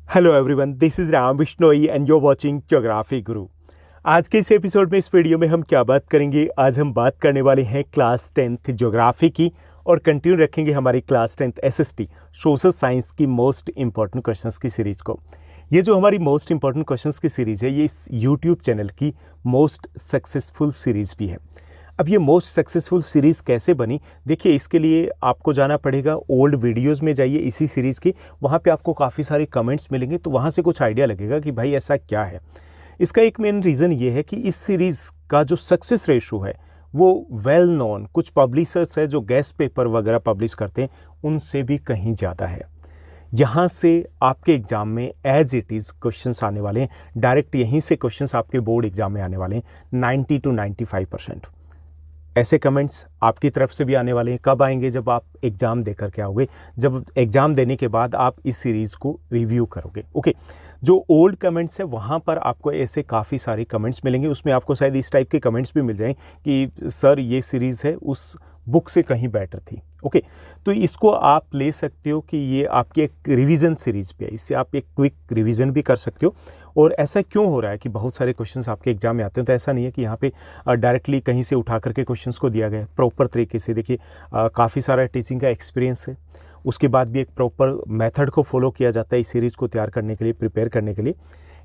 Hello everyone, this is Ram Bishnoi and you are watching Geography Guru. आज के इस एपिसोड में, इस वीडियो में हम क्या बात करेंगे? आज हम बात करने वाले हैं क्लास 10th ज्योग्राफी की और कंटिन्यू रखेंगे हमारी class 10th SST social science की मोस्ट इंपॉर्टेंट क्वेश्चंस की सीरीज़ को। ये जो हमारी मोस्ट इंपॉर्टेंट क्वेश्चंस की सीरीज़ है, ये इस यूट्यूब चैनल की मोस्ट सक्सेसफुल सीरीज़ भी है। अब ये मोस्ट सक्सेसफुल सीरीज़ कैसे बनी? देखिए, इसके लिए आपको जाना पड़ेगा ओल्ड वीडियोस में जाइए इसी सीरीज़ की, वहाँ पे आपको काफ़ी सारे कमेंट्स मिलेंगे, तो वहाँ से कुछ आइडिया लगेगा कि भाई ऐसा क्या है। इसका एक मेन रीज़न ये है कि इस सीरीज़ का जो सक्सेस रेशो है वो वेल नोन कुछ पब्लिशर्स है जो गेस्ट पेपर वगैरह पब्लिश करते हैं, उनसे भी कहीं ज़्यादा है। यहाँ से आपके एग्ज़ाम में एज इट इज़ क्वेश्चंस आने वाले हैं, डायरेक्ट यहीं से क्वेश्चंस आपके बोर्ड एग्ज़ाम में आने वाले हैं। 90 to 95% ऐसे कमेंट्स आपकी तरफ से भी आने वाले हैं। कब आएंगे? जब आप एग्ज़ाम दे कर के आओगे, जब एग्ज़ाम देने के बाद आप इस सीरीज़ को रिव्यू करोगे। ओके, जो ओल्ड कमेंट्स है वहाँ पर आपको ऐसे काफ़ी सारे कमेंट्स मिलेंगे, उसमें आपको शायद इस टाइप के कमेंट्स भी मिल जाएं कि सर ये सीरीज़ है उस बुक से कहीं बेटर थी। ओके, तो इसको आप ले सकते हो कि ये आपकी एक रिवीजन सीरीज़ भी है, इससे आप एक क्विक रिवीजन भी कर सकते हो। और ऐसा क्यों हो रहा है कि बहुत सारे क्वेश्चंस आपके एग्जाम में आते हैं? तो ऐसा नहीं है कि यहाँ पे डायरेक्टली कहीं से उठा करके क्वेश्चंस को दिया गया है। प्रॉपर तरीके से देखिए, काफ़ी सारा टीचिंग का एक्सपीरियंस है, उसके बाद भी एक प्रॉपर मेथड को फॉलो किया जाता है इस सीरीज़ को तैयार करने के लिए, प्रिपेयर करने के लिए।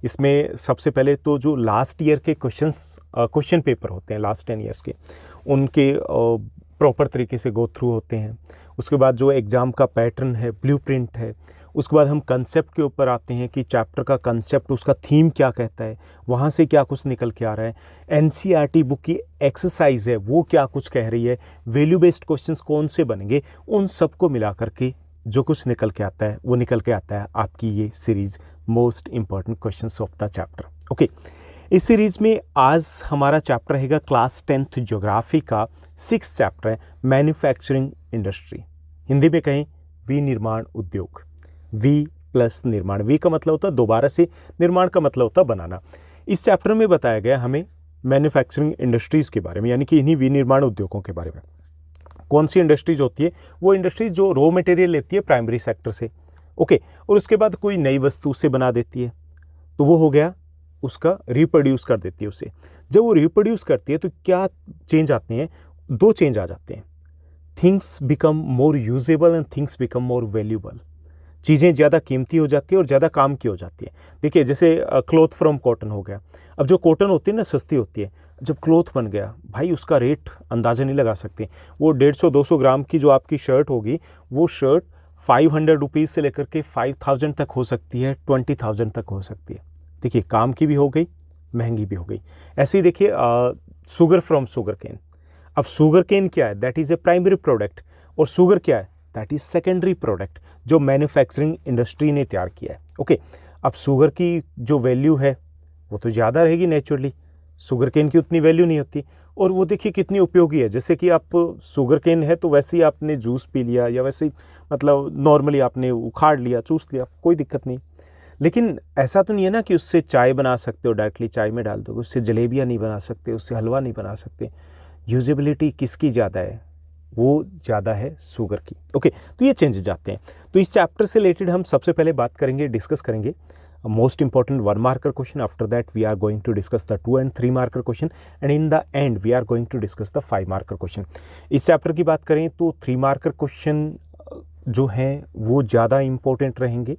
इसमें सबसे पहले तो जो लास्ट ईयर के क्वेश्चन पेपर होते हैं लास्ट 10 ईयर्स के, उनके प्रॉपर तरीके से गो थ्रू होते हैं। उसके बाद जो एग्ज़ाम का पैटर्न है, ब्लूप्रिंट है। उसके बाद हम कंसेप्ट के ऊपर आते हैं कि चैप्टर का कंसेप्ट, उसका थीम क्या कहता है, वहाँ से क्या कुछ निकल के आ रहा है। एनसीईआरटी बुक की एक्सरसाइज है वो क्या कुछ कह रही है, वैल्यू बेस्ड क्वेश्चंस कौन से बनेंगे, उन सबको मिला करके जो कुछ निकल के आता है वो निकल के आता है आपकी ये series most important questions of the chapter. Okay, इस सीरीज़ में आज हमारा चैप्टर रहेगा क्लास 10th ज्योग्राफी का 6th चैप्टर है मैन्युफैक्चरिंग इंडस्ट्री। हिंदी में कहें विनिर्माण उद्योग। वी प्लस निर्माण, वी का मतलब होता है दोबारा से, निर्माण का मतलब होता है बनाना। इस चैप्टर में बताया गया हमें मैन्युफैक्चरिंग इंडस्ट्रीज़ के बारे में, यानी कि इन्हीं विनिर्माण उद्योगों के बारे में। कौन सी इंडस्ट्रीज होती है? वो इंडस्ट्रीज जो रॉ मटेरियल लेती है प्राइमरी सेक्टर से, ओके, और उसके बाद कोई नई वस्तु से बना देती है, तो वो हो गया उसका रिप्रोड्यूस कर देती है उसे। जब वो रिप्रोड्यूस करती है तो क्या चेंज आते हैं? दो चेंज आ जाते हैं। Things become more usable and things become more valuable. चीज़ें ज़्यादा कीमती हो जाती है और ज़्यादा काम की हो जाती है। देखिए, जैसे क्लॉथ फ्रॉम कॉटन हो गया। अब जो कॉटन होती है ना, सस्ती होती है, जब क्लॉथ बन गया भाई उसका रेट अंदाज़ा नहीं लगा सकते। वो 150-200 ग्राम की जो आपकी शर्ट होगी, वो शर्ट 500 रुपीज़ से लेकर के 5000 तक हो सकती है, 20,000 तक हो सकती है। देखिए, काम की भी हो गई, महंगी भी हो गई। ऐसे ही देखिए शुगर फ्रॉम शुगर केन। अब शुगर केन क्या है? That is A primary product, और शुगर क्या है? दैट इज़ सेकेंडरी प्रोडक्ट जो मैन्युफैक्चरिंग इंडस्ट्री ने तैयार किया है। ओके, अब शुगर की जो वैल्यू है वो तो ज़्यादा रहेगी नेचुरली, शुगर केन की उतनी वैल्यू नहीं होती। और वो देखिए कितनी उपयोगी है। जैसे कि आप शुगर केन है तो वैसे ही आपने जूस पी लिया, या वैसे ही मतलब नॉर्मली आपने उखाड़ लिया, चूस लिया, कोई दिक्कत नहीं। लेकिन ऐसा तो नहीं है ना कि उससे चाय बना सकते हो, डायरेक्टली चाय में डाल दोगे, उससे जलेबियाँ नहीं बना सकते, उससे हलवा नहीं बना सकते। यूजेबिलिटी किसकी ज़्यादा है? वो ज़्यादा है शुगर की। ओके, तो ये चेंज जाते हैं। तो इस चैप्टर से रिलेटेड हम सबसे पहले बात करेंगे, डिस्कस करेंगे most important 1 marker question. After that we are going to discuss the 2 and 3 marker question, and in the end we are going to discuss the 5 marker question. इस चैप्टर की बात करें तो 3 मार्कर क्वेश्चन जो हैं वो ज़्यादा इंपॉर्टेंट रहेंगे।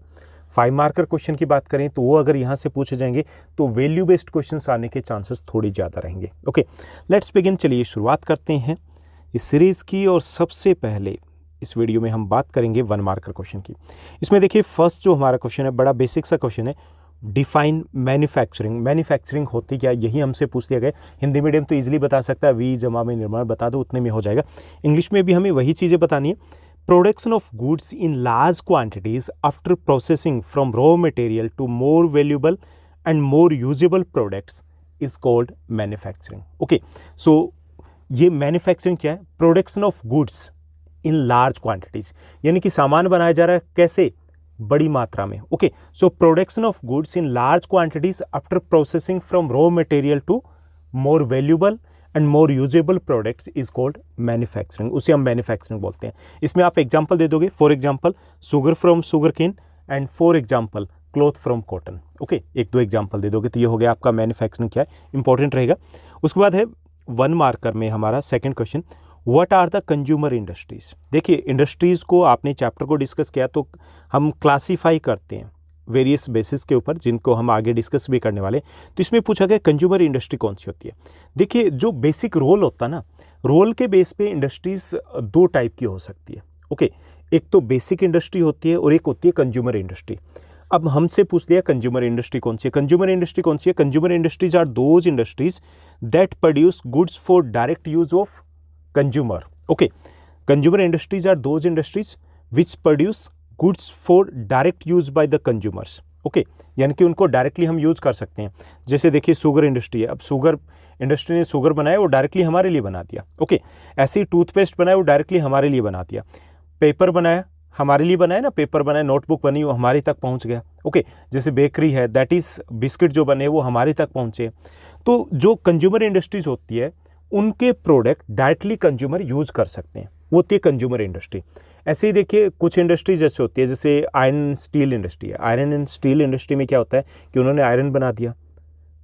5 मार्कर क्वेश्चन की बात करें तो वो अगर यहाँ से पूछे जाएंगे तो वैल्यू बेस्ड क्वेश्चन आने के चांसेस थोड़ी ज़्यादा रहेंगे। Okay, let's begin. चलिए शुरुआत करते हैं इस सीरीज़ की, और सबसे पहले इस वीडियो में हम बात करेंगे 1 मार्कर क्वेश्चन की। इसमें देखिए फर्स्ट जो हमारा क्वेश्चन है, बड़ा बेसिक सा क्वेश्चन है, डिफाइन मैन्युफैक्चरिंग। मैन्युफैक्चरिंग होती क्या, यही हमसे पूछ लिया गया। हिंदी मीडियम तो इजीली बता सकता है, वी जमा में निर्माण बता दो, उतने में हो जाएगा। इंग्लिश में भी हमें वही चीज़ें बतानी है। Production of goods in large quantities after processing from raw material to more valuable and more usable products is called manufacturing. Okay, so ये मैन्युफैक्चरिंग क्या है? Production of goods in large quantities, यानी कि सामान बनाया जा रहा है कैसे? बड़ी मात्रा में। Okay, so production of goods in large quantities after processing from raw material to more valuable and more usable products is called manufacturing. उसे हम मैन्युफैक्चरिंग बोलते हैं। इसमें आप एग्जांपल दे दोगे, for example sugar from sugar cane, and for example cloth from cotton. Okay, एक दो एग्जांपल दे दोगे तो ये हो गया आपका मैन्युफैक्चरिंग क्या है, इंपॉर्टेंट रहेगा। उसके बाद है 1 मार्कर में हमारा second question, what are the consumer industries. देखिए इंडस्ट्रीज़ को आपने चैप्टर को डिस्कस किया तो हम क्लासीफाई करते हैं वेरियस बेसिस के ऊपर, जिनको हम आगे डिस्कस भी करने वाले। तो इसमें पूछा गया कंज्यूमर इंडस्ट्री कौन सी होती है। देखिए जो बेसिक रोल होता है ना, रोल के बेस पे इंडस्ट्रीज 2 टाइप की हो सकती है। ओके, एक तो बेसिक इंडस्ट्री होती है और एक होती है कंज्यूमर इंडस्ट्री। अब हमसे पूछ लिया कंज्यूमर इंडस्ट्री कौन सी है। कंज्यूमर इंडस्ट्री कौन सी है? Consumer industries are those industries that produce goods for direct use of consumer. Okay, consumer industries are those industries which produce goods for direct use by the consumers. Okay, यानी कि उनको directly हम use कर सकते हैं। जैसे देखिए sugar industry है, अब शुगर इंडस्ट्री ने शुगर बनाया, वो डायरेक्टली हमारे लिए बना दिया। ओके, ऐसे ही टूथपेस्ट बनाया, वो डायरेक्टली हमारे लिए बना दिया। पेपर बनाया, हमारे लिए बनाया ना, पेपर बनाया, नोटबुक बनी, वो हमारे तक पहुंच गया। ओके, जैसे बेकरी है, दैट इज़ बिस्किट जो बने वो हमारे तक पहुंचे। तो जो कंज्यूमर इंडस्ट्रीज होती है उनके प्रोडक्ट डायरेक्टली कंज्यूमर यूज कर सकते हैं, वो होती है कंज्यूमर इंडस्ट्री। ऐसे ही देखिए कुछ इंडस्ट्रीज ऐसे होती है, जैसे आयरन स्टील इंडस्ट्री है। आयरन एंड स्टील इंडस्ट्री में क्या होता है कि उन्होंने आयरन बना दिया,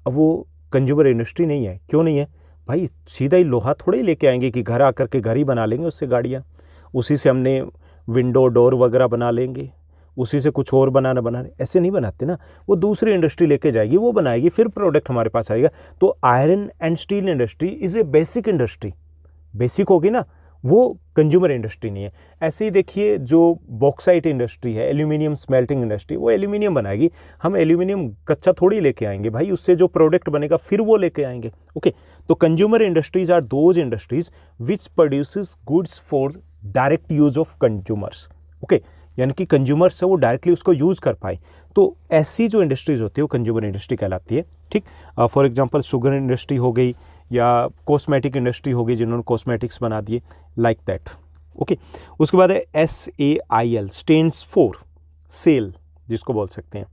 अब वो कंज्यूमर इंडस्ट्री नहीं है। क्यों नहीं है भाई? सीधा ही लोहा थोड़े ही लेके आएंगे कि घर आकर के घर ही बना लेंगे उससे गाड़ियाँ, उसी से हमने विंडो डोर वगैरह बना लेंगे, उसी से कुछ और बनाने ऐसे नहीं बनाते ना। वो दूसरी इंडस्ट्री लेके जाएगी, वो बनाएगी, फिर प्रोडक्ट हमारे पास आएगा। तो iron and steel industry is A basic industry. Basic होगी ना, वो कंज्यूमर इंडस्ट्री नहीं है। ऐसे ही देखिए जो बॉक्साइट इंडस्ट्री है, एल्यूमिनियम स्मेल्टिंग इंडस्ट्री, वो एल्यूमिनियम बनाएगी। हम एल्यूमिनियम कच्चा थोड़ी लेके आएंगे भाई, उससे जो प्रोडक्ट बनेगा फिर वो लेके आएंगे। ओके, तो consumer industries are those industries which produces goods for direct use of consumers. Okay, यानी कि कंज्यूमर से वो डायरेक्टली उसको यूज़ कर पाए। तो ऐसी जो इंडस्ट्रीज़ होती है वो कंज्यूमर इंडस्ट्री कहलाती है। ठीक, फॉर एग्जांपल शुगर इंडस्ट्री हो गई या कॉस्मेटिक इंडस्ट्री हो गई, जिन्होंने कॉस्मेटिक्स बना दिए, लाइक दैट। ओके, उसके बाद है SAIL स्टैंड्स फॉर सेल, जिसको बोल सकते हैं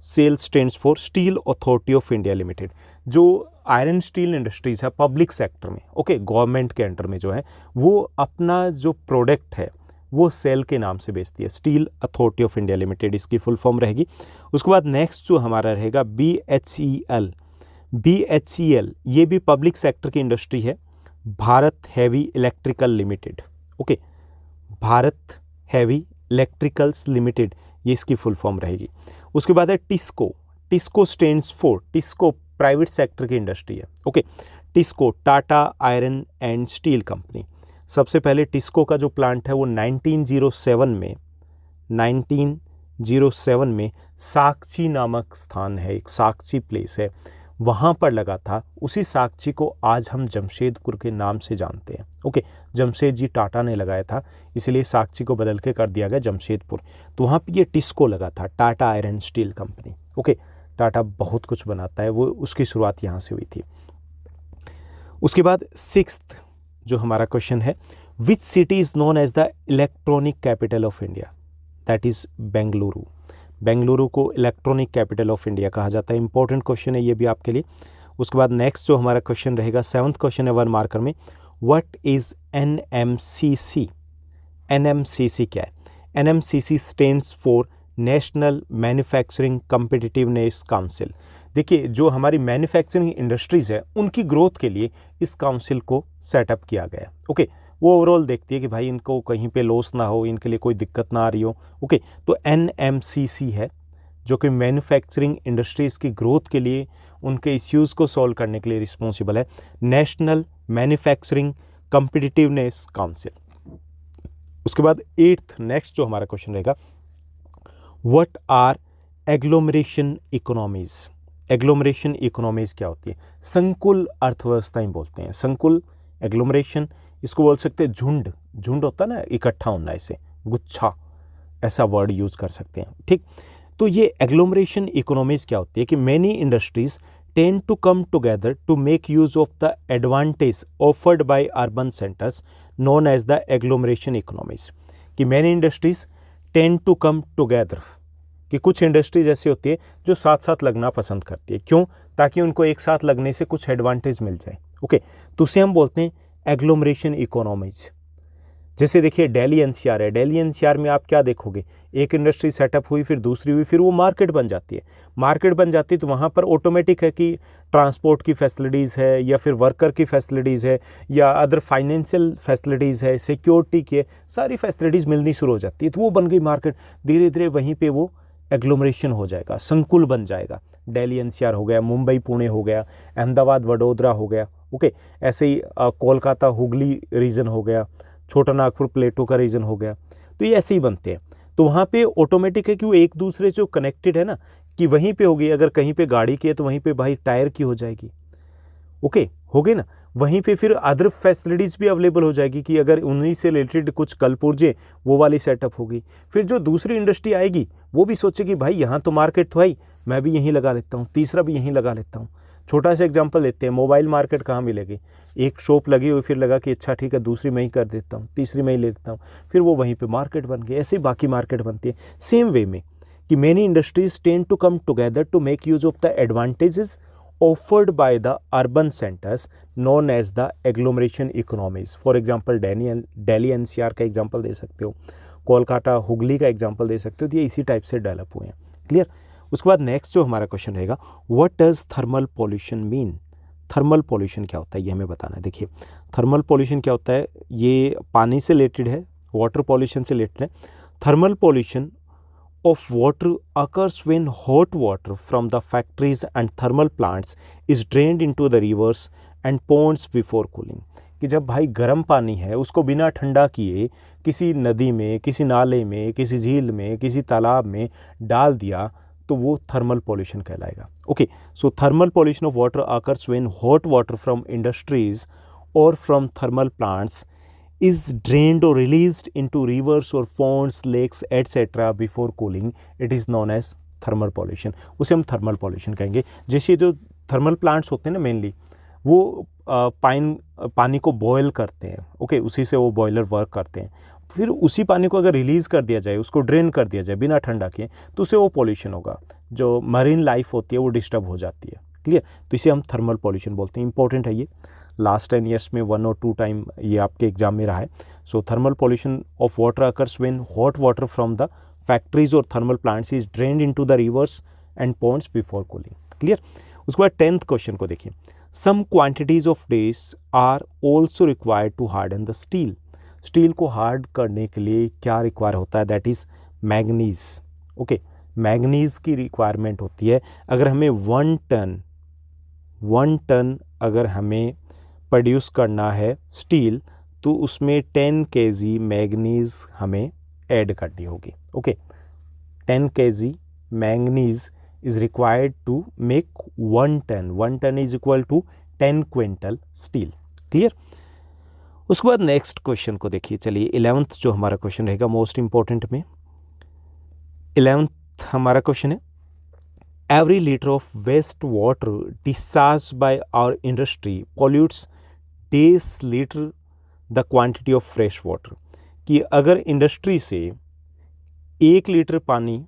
SAIL stands for steel authority of India limited. जो आयरन स्टील इंडस्ट्रीज़ है पब्लिक सेक्टर में, ओके, गवर्नमेंट के अंडर में जो है, वो अपना जो प्रोडक्ट है वो सेल के नाम से बेचती है, steel authority of India limited इसकी फुल फॉर्म रहेगी। उसके बाद नेक्स्ट जो हमारा रहेगा BHEL। BHEL ये भी पब्लिक सेक्टर की इंडस्ट्री है, Bharat heavy electrical limited. Okay, Bharat heavy electricals limited, ये इसकी फुल फॉर्म रहेगी। उसके बाद है TISCO. TISCO stands for, TISCO private sector की इंडस्ट्री है। Okay, TISCO Tata iron and steel company. सबसे पहले टिस्को का जो प्लांट है वो 1907 में साक्षी नामक स्थान है, एक साक्षी प्लेस है, वहाँ पर लगा था। उसी साक्षी को आज हम जमशेदपुर के नाम से जानते हैं। ओके, जमशेद जी टाटा ने लगाया था, इसलिए साक्षी को बदल के कर दिया गया जमशेदपुर। तो वहाँ पे ये टिस्को लगा था, Tata iron steel company. Okay, Tata बहुत कुछ बनाता है, वो उसकी शुरुआत यहाँ से हुई थी। उसके बाद 6th जो हमारा क्वेश्चन है, which city is known as the electronic capital of India, that is Bengaluru. Bengaluru को इलेक्ट्रॉनिक कैपिटल ऑफ इंडिया कहा जाता है। इंपॉर्टेंट क्वेश्चन है ये भी आपके लिए। उसके बाद नेक्स्ट जो हमारा क्वेश्चन रहेगा 7th क्वेश्चन है 1 मार्कर में, व्हाट इज़ NMCC। NMCC क्या है? NMCC stands for national manufacturing competitiveness council. देखिए जो हमारी मैन्युफैक्चरिंग इंडस्ट्रीज़ है उनकी ग्रोथ के लिए इस काउंसिल को सेटअप किया गया। ओके, वो ओवरऑल देखती है कि भाई इनको कहीं पे लॉस ना हो, इनके लिए कोई दिक्कत ना आ रही हो। ओके, तो NMCC है जो कि मैन्युफैक्चरिंग इंडस्ट्रीज़ की ग्रोथ के लिए, उनके इश्यूज़ को सॉल्व करने के लिए रिस्पॉन्सिबल है, नेशनल मैन्युफैक्चरिंग कम्पिटिटिवनेस काउंसिल। उसके बाद 8th नेक्स्ट जो हमारा क्वेश्चन रहेगा, what are agglomeration economies. Agglomeration economies क्या होती है? संकुल अर्थव्यवस्था ही बोलते हैं। संकुल, एग्लोमरेशन, इसको बोल सकते हैं झुंड। झुंड होता है ना, इकट्ठा होना, इसे गुच्छा, ऐसा वर्ड यूज़ कर सकते हैं। ठीक, तो ये एग्लोमरेशन इकोनॉमीज़ क्या होती है कि many industries tend to come together to make use of the advantage offered by urban centres known as the agglomeration economies. कि many industries tend to come together, कि कुछ इंडस्ट्रीज ऐसी होती है जो साथ साथ लगना पसंद करती है। क्यों? ताकि उनको एक साथ लगने से कुछ एडवांटेज मिल जाए। ओके, तो उसे हम बोलते हैं एग्लोमरेशन इकोनॉमीज। जैसे देखिए दिल्ली एनसीआर है, दिल्ली एनसीआर में आप क्या देखोगे, एक इंडस्ट्री सेटअप हुई, फिर दूसरी हुई, फिर वो मार्केट बन जाती है। मार्केट बन जाती है तो वहाँ पर ऑटोमेटिक है कि ट्रांसपोर्ट की फैसिलिटीज़ है, या फिर वर्कर की फैसिलिटीज़ है, या अदर फाइनेंशियल फैसिलिटीज़ है, सिक्योरिटी की है, सारी फैसिलिटीज़ मिलनी शुरू हो जाती है। तो वो बन गई मार्केट। धीरे धीरे वहीं पर वो एग्लोमरेशन हो जाएगा, संकुल बन जाएगा। दिल्ली एनसीआर हो गया, मुंबई पुणे हो गया, अहमदाबाद वडोदरा हो गया, ओके। ऐसे ही कोलकाता हुगली रीजन हो गया, छोटा नागपुर प्लेटो का रीजन हो गया। तो ये ऐसे ही बनते हैं। तो वहाँ पे ऑटोमेटिक है कि वो एक दूसरे से कनेक्टेड है ना, कि वहीं पे होगी, अगर कहीं पे गाड़ी की है तो वहीं पे भाई टायर की हो जाएगी, ओके, हो गई ना। वहीं पे फिर अदर फैसिलिटीज़ भी अवेलेबल हो जाएगी कि अगर उन्हीं से रिलेटेड कुछ कल पुर्जे, वो वाली सेटअप होगी। फिर जो दूसरी इंडस्ट्री आएगी वो भी सोचेगी भाई यहाँ तो मार्केट तो आई, मैं भी यहीं लगा लेता हूँ, तीसरा भी यहीं लगा लेता हूँ। छोटा सा एग्जांपल लेते हैं, मोबाइल मार्केट कहाँ मिलेगी, एक शॉप लगी हुई, फिर लगा कि अच्छा ठीक है दूसरी मैं ही कर देता हूँ, तीसरी मैं ही ले लेता हूँ, फिर वो वहीं पे मार्केट बन गई। ऐसे ही बाकी मार्केट बनती है। सेम वे में कि many industries tend to come together to make use of the advantages offered by the urban centers known as the agglomeration economies. For example Delhi NCR का एग्जाम्पल दे सकते हो, कोलकाता हुगली का एग्जाम्पल दे सकते हो। तो ये इसी टाइप से डेवलप हुए हैं। क्लियर। उसके बाद नेक्स्ट जो हमारा क्वेश्चन रहेगा, what does thermal pollution mean. Thermal pollution क्या होता है ये हमें बताना है। देखिए थर्मल पॉल्यूशन क्या होता है, ये पानी से रिलेटेड है, वाटर पॉल्यूशन से रिलेटेड है। Thermal pollution of water occurs when hot water from the factories and thermal plants is drained into the rivers and ponds before cooling। कि जब भाई गर्म पानी है उसको बिना ठंडा किए किसी नदी में, किसी नाले में, किसी झील में, किसी तालाब में डाल दिया तो वो थर्मल पॉल्यूशन कहलाएगा। Okay, so thermal pollution of water occurs when hot water from industries or from thermal plants is drained or released into rivers or ponds, lakes, etc. before cooling. It is known as thermal pollution। उसे हम thermal pollution कहेंगे। जैसे जो thermal plants होते हैं ना, mainly वो पानी को बॉयल करते हैं, ओके, उसी से वो बॉयलर वर्क करते हैं। फिर उसी पानी को अगर रिलीज़ कर दिया जाए, उसको ड्रेन कर दिया जाए बिना ठंडा किए, तो उससे वो पॉल्यूशन होगा, जो मरीन लाइफ होती है वो डिस्टर्ब हो जाती है। क्लियर। तो इसे हम थर्मल पॉल्यूशन बोलते हैं। इंपॉर्टेंट है ये, लास्ट 10 ईयर्स में 1 और 2 टाइम ये आपके एग्जाम में रहा है। So thermal pollution of water occurs when hot water from the factories और thermal plants is drained into the rivers and ponds before cooling. Clear. उसके बाद 10th क्वेश्चन को देखिए, some quantities of dash are also required to harden the steel. Steel को hard करने के लिए क्या रिक्वायर होता है, that is manganese. Okay, manganese की रिक्वायरमेंट होती है। अगर हमें 1 टन अगर हमें प्रोड्यूस करना है स्टील, तो उसमें 10 kg मैग्नीज हमें ऐड करनी होगी। Okay, 10 kg manganese is required to make 1 ton. 1 ton is equal to 10 quintal steel. Clear. उसके बाद नेक्स्ट क्वेश्चन को देखिए। चलिए 11th जो हमारा क्वेश्चन रहेगा मोस्ट इंपॉर्टेंट में, 11th हमारा क्वेश्चन है, every liter of waste water discharged by our industry pollutes days liter the quantity of fresh water। कि अगर इंडस्ट्री से 1 लीटर पानी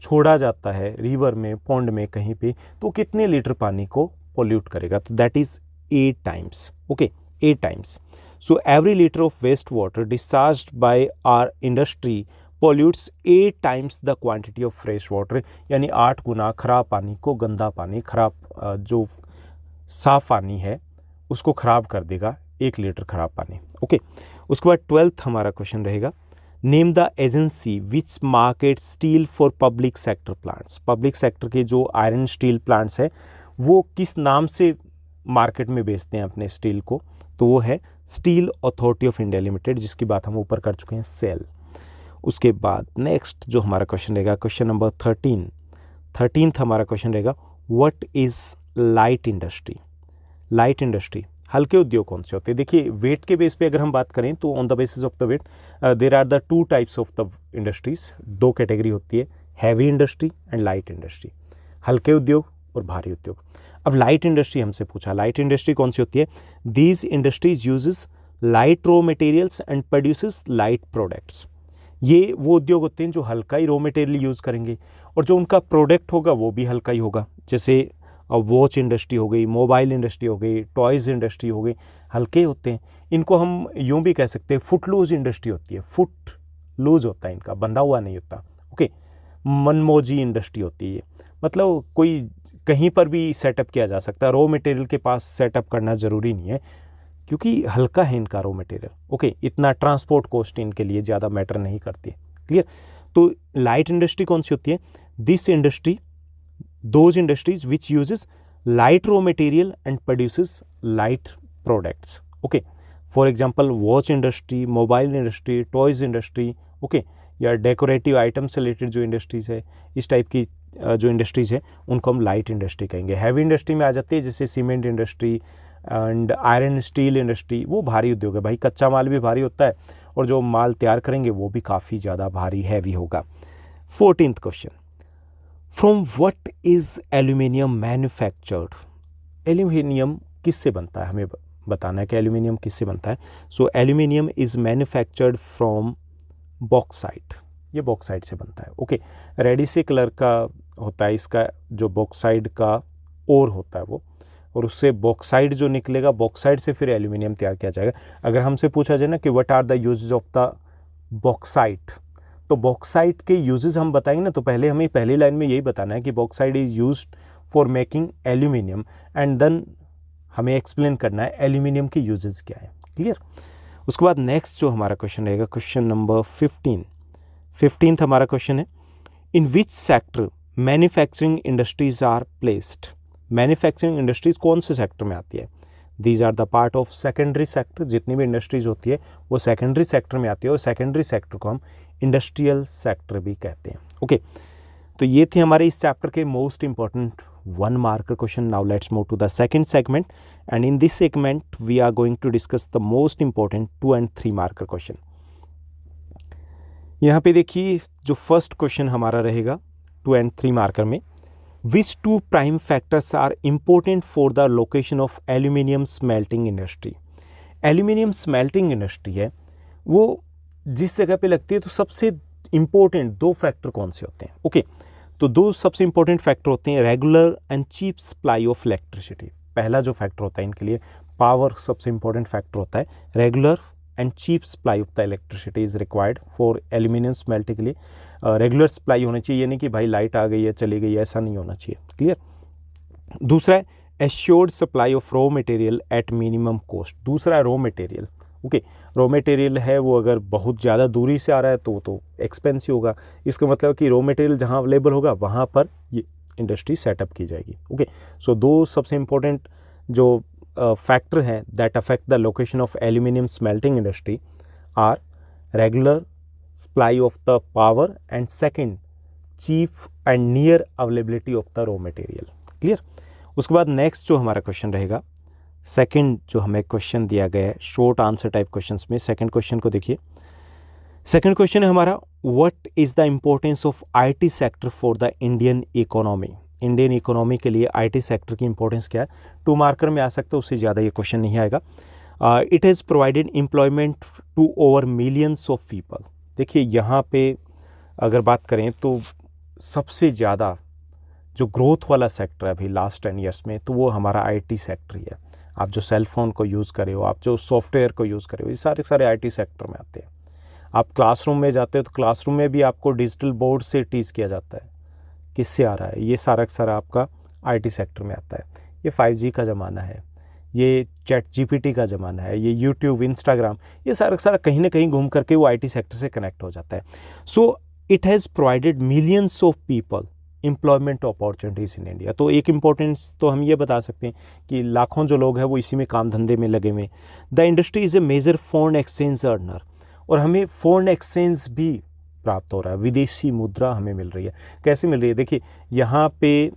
छोड़ा जाता है रिवर में, पॉन्ड में, कहीं पे, तो कितने लीटर पानी को पोल्यूट करेगा, तो that is 8 times. Okay, 8 times. So every litre of waste water discharged by our industry pollutes 8 times the quantity of fresh water. यानी 8 गुना खराब पानी को, गंदा पानी, खराब जो साफ पानी है उसको खराब कर देगा 1 लीटर खराब पानी। ओके। उसके बाद 12th हमारा क्वेश्चन रहेगा, name the agency which market steel for public sector plants. Public sector के जो आयरन स्टील प्लांट्स हैं वो किस नाम से मार्केट में बेचते हैं अपने स्टील को, तो वो है steel authority of India limited, जिसकी बात हम ऊपर कर चुके हैं, सेल। उसके बाद नेक्स्ट जो हमारा क्वेश्चन रहेगा, क्वेश्चन नंबर 13th हमारा क्वेश्चन रहेगा, what is light industry. Light industry, हल्के उद्योग कौन से होते हैं। देखिए वेट के बेस पे अगर हम बात करें तो on the basis of the weight there are the 2 types of the industries. 2 category होती है, heavy industry and light industry, हल्के उद्योग और भारी उद्योग। अब लाइट इंडस्ट्री हमसे पूछा, लाइट इंडस्ट्री कौन सी होती है, these industries uses light raw materials and produces light products. ये वो उद्योग होते हैं जो हल्का ही रॉ मटेरियल यूज़ करेंगे और जो उनका प्रोडक्ट होगा वो भी हल्का ही होगा। जैसे वॉच इंडस्ट्री हो गई, मोबाइल इंडस्ट्री हो गई, टॉयज़ इंडस्ट्री हो गई, हल्के होते हैं। इनको हम यूँ भी कह सकते हैं फुट लूज इंडस्ट्री होती है, फुट लूज होता है इनका, बंधा हुआ नहीं होता। ओके, मनमोजी इंडस्ट्री होती है, मतलब कोई कहीं पर भी सेटअप किया जा सकता है, रॉ मटेरियल के पास सेटअप करना ज़रूरी नहीं है क्योंकि हल्का है इनका रॉ मटेरियल। ओके, इतना ट्रांसपोर्ट कॉस्ट इनके लिए ज़्यादा मैटर नहीं करती है। क्लियर। तो लाइट इंडस्ट्री कौन सी होती है? This industry, those industries which uses light raw material and produces light products. Okay, for example watch industry, mobile industry, toys industry, okay, या डेकोरेटिव आइटम से रिलेटेड जो इंडस्ट्रीज़ है, इस टाइप की जो इंडस्ट्रीज़ है उनको हम लाइट इंडस्ट्री कहेंगे। हैवी इंडस्ट्री में आ जाती है जैसे cement industry and iron steel industry, वो भारी उद्योग है भाई, कच्चा माल भी भारी होता है और जो माल तैयार करेंगे वो भी काफ़ी ज़्यादा भारी हैवी होगा। 14th question, from what is aluminium manufactured? Aluminium किससे बनता है, हमें बताना है कि एल्यूमिनियम किससे बनता है। So aluminium is manufactured from bauxite, ये बॉक्साइट से बनता है। ओके, रेडी से कलर का होता है इसका, जो बॉक्साइट का ओर होता है वो, और उससे बॉक्साइट जो निकलेगा, बॉक्साइट से फिर एल्यूमिनियम तैयार किया जाएगा। अगर हमसे पूछा जाए ना कि what are the uses of the bauxite, तो बॉक्साइट के यूजेस हम बताएंगे ना, तो पहले हमें पहली लाइन में यही बताना है कि bauxite is used for making aluminium, and then हमें एक्सप्लेन करना है एल्यूमिनियम के यूजेस क्या है। क्लियर। उसके बाद नेक्स्ट जो हमारा क्वेश्चन रहेगा, क्वेश्चन नंबर 15th हमारा क्वेश्चन है, in which sector manufacturing industries are placed? Manufacturing industries कौन से सेक्टर में आती है? These are the part of secondary sector, जितनी भी इंडस्ट्रीज होती है वो सेकेंडरी सेक्टर में आती है, और सेकेंडरी सेक्टर को हम इंडस्ट्रियल सेक्टर भी कहते हैं। ओके, तो ये थे हमारे इस चैप्टर के most important 1 marker question. Now let's move to the second segment, and in this segment we are going to discuss the most important 2 and 3 marker question. यहाँ पे देखिए जो फर्स्ट क्वेश्चन हमारा रहेगा 2 and 3 मार्कर में, which 2 prime factors are important for the location of aluminium smelting industry? Aluminium smelting industry है वो जिस जगह पे लगती है, तो सबसे इम्पोर्टेंट 2 फैक्टर कौन से होते हैं? ओके, तो 2 सबसे इंपॉर्टेंट फैक्टर होते हैं, regular and cheap supply of electricity. पहला जो फैक्टर होता है इनके लिए, पावर सबसे इंपॉर्टेंट फैक्टर होता है, regular and cheap supply of the electricity is required for aluminium smelting के लिए। रेगुलर सप्लाई होनी चाहिए, ये नहीं कि भाई लाइट आ गई है चली गई है, ऐसा नहीं होना चाहिए। क्लियर। दूसरा है assured supply of raw material at minimum cost. दूसरा है raw material. Okay, raw material है वो अगर बहुत ज़्यादा दूरी से आ रहा है तो एक्सपेंसिव होगा। इसका मतलब कि रॉ मटेरियल जहाँ अवेलेबल होगा वहाँ पर ये इंडस्ट्री सेटअप की जाएगी। ओके, सो 2 सबसे इम्पोर्टेंट जो फैक्टर हैं that affect the location of aluminium smelting industry are regular supply of the power and second cheap and near availability of the raw material. Clear. उसके बाद नेक्स्ट जो हमारा question रहेगा, सेकंड जो हमें क्वेश्चन दिया गया है शॉर्ट आंसर टाइप क्वेश्चंस में, सेकंड क्वेश्चन को देखिए। सेकंड क्वेश्चन है हमारा, what is the importance of IT sector for the Indian economy? Indian economy के लिए आईटी सेक्टर की इंपॉर्टेंस क्या है? 2 मार्कर में आ सकता है, उससे ज़्यादा ये क्वेश्चन नहीं आएगा। It has provided employment to over millions of people. देखिए यहाँ पे अगर बात करें तो सबसे ज़्यादा जो ग्रोथ वाला सेक्टर है अभी लास्ट 10 ईयर्स में, तो वो हमारा आईटी सेक्टर ही है। आप जो सेल फ़ोन को यूज़ करे हो, आप जो सॉफ्टवेयर को यूज़ करे हो, ये सारे आईटी सेक्टर में आते हैं। आप क्लासरूम में जाते हो तो क्लासरूम में भी आपको डिजिटल बोर्ड से टीच किया जाता है, किससे आ रहा है, ये सारा आपका आईटी सेक्टर में आता है। ये 5G का ज़माना है, ये चैट जीपीटी का ज़माना है, ये यूट्यूब, इंस्टाग्राम, ये सारा कहीं ना कहीं घूम करके वो आईटी सेक्टर से कनेक्ट हो जाता है। So it has provided millions of people employment opportunities in India. तो एक इम्पॉर्टेंस तो हम ये बता सकते हैं कि लाखों जो लोग हैं वो इसी में काम धंधे में लगे हुए। The industry is a major foreign exchange earner, और हमें फॉरेन एक्सचेंज भी प्राप्त हो रहा है, विदेशी मुद्रा हमें मिल रही है। कैसे मिल रही है? देखिए यहाँ पे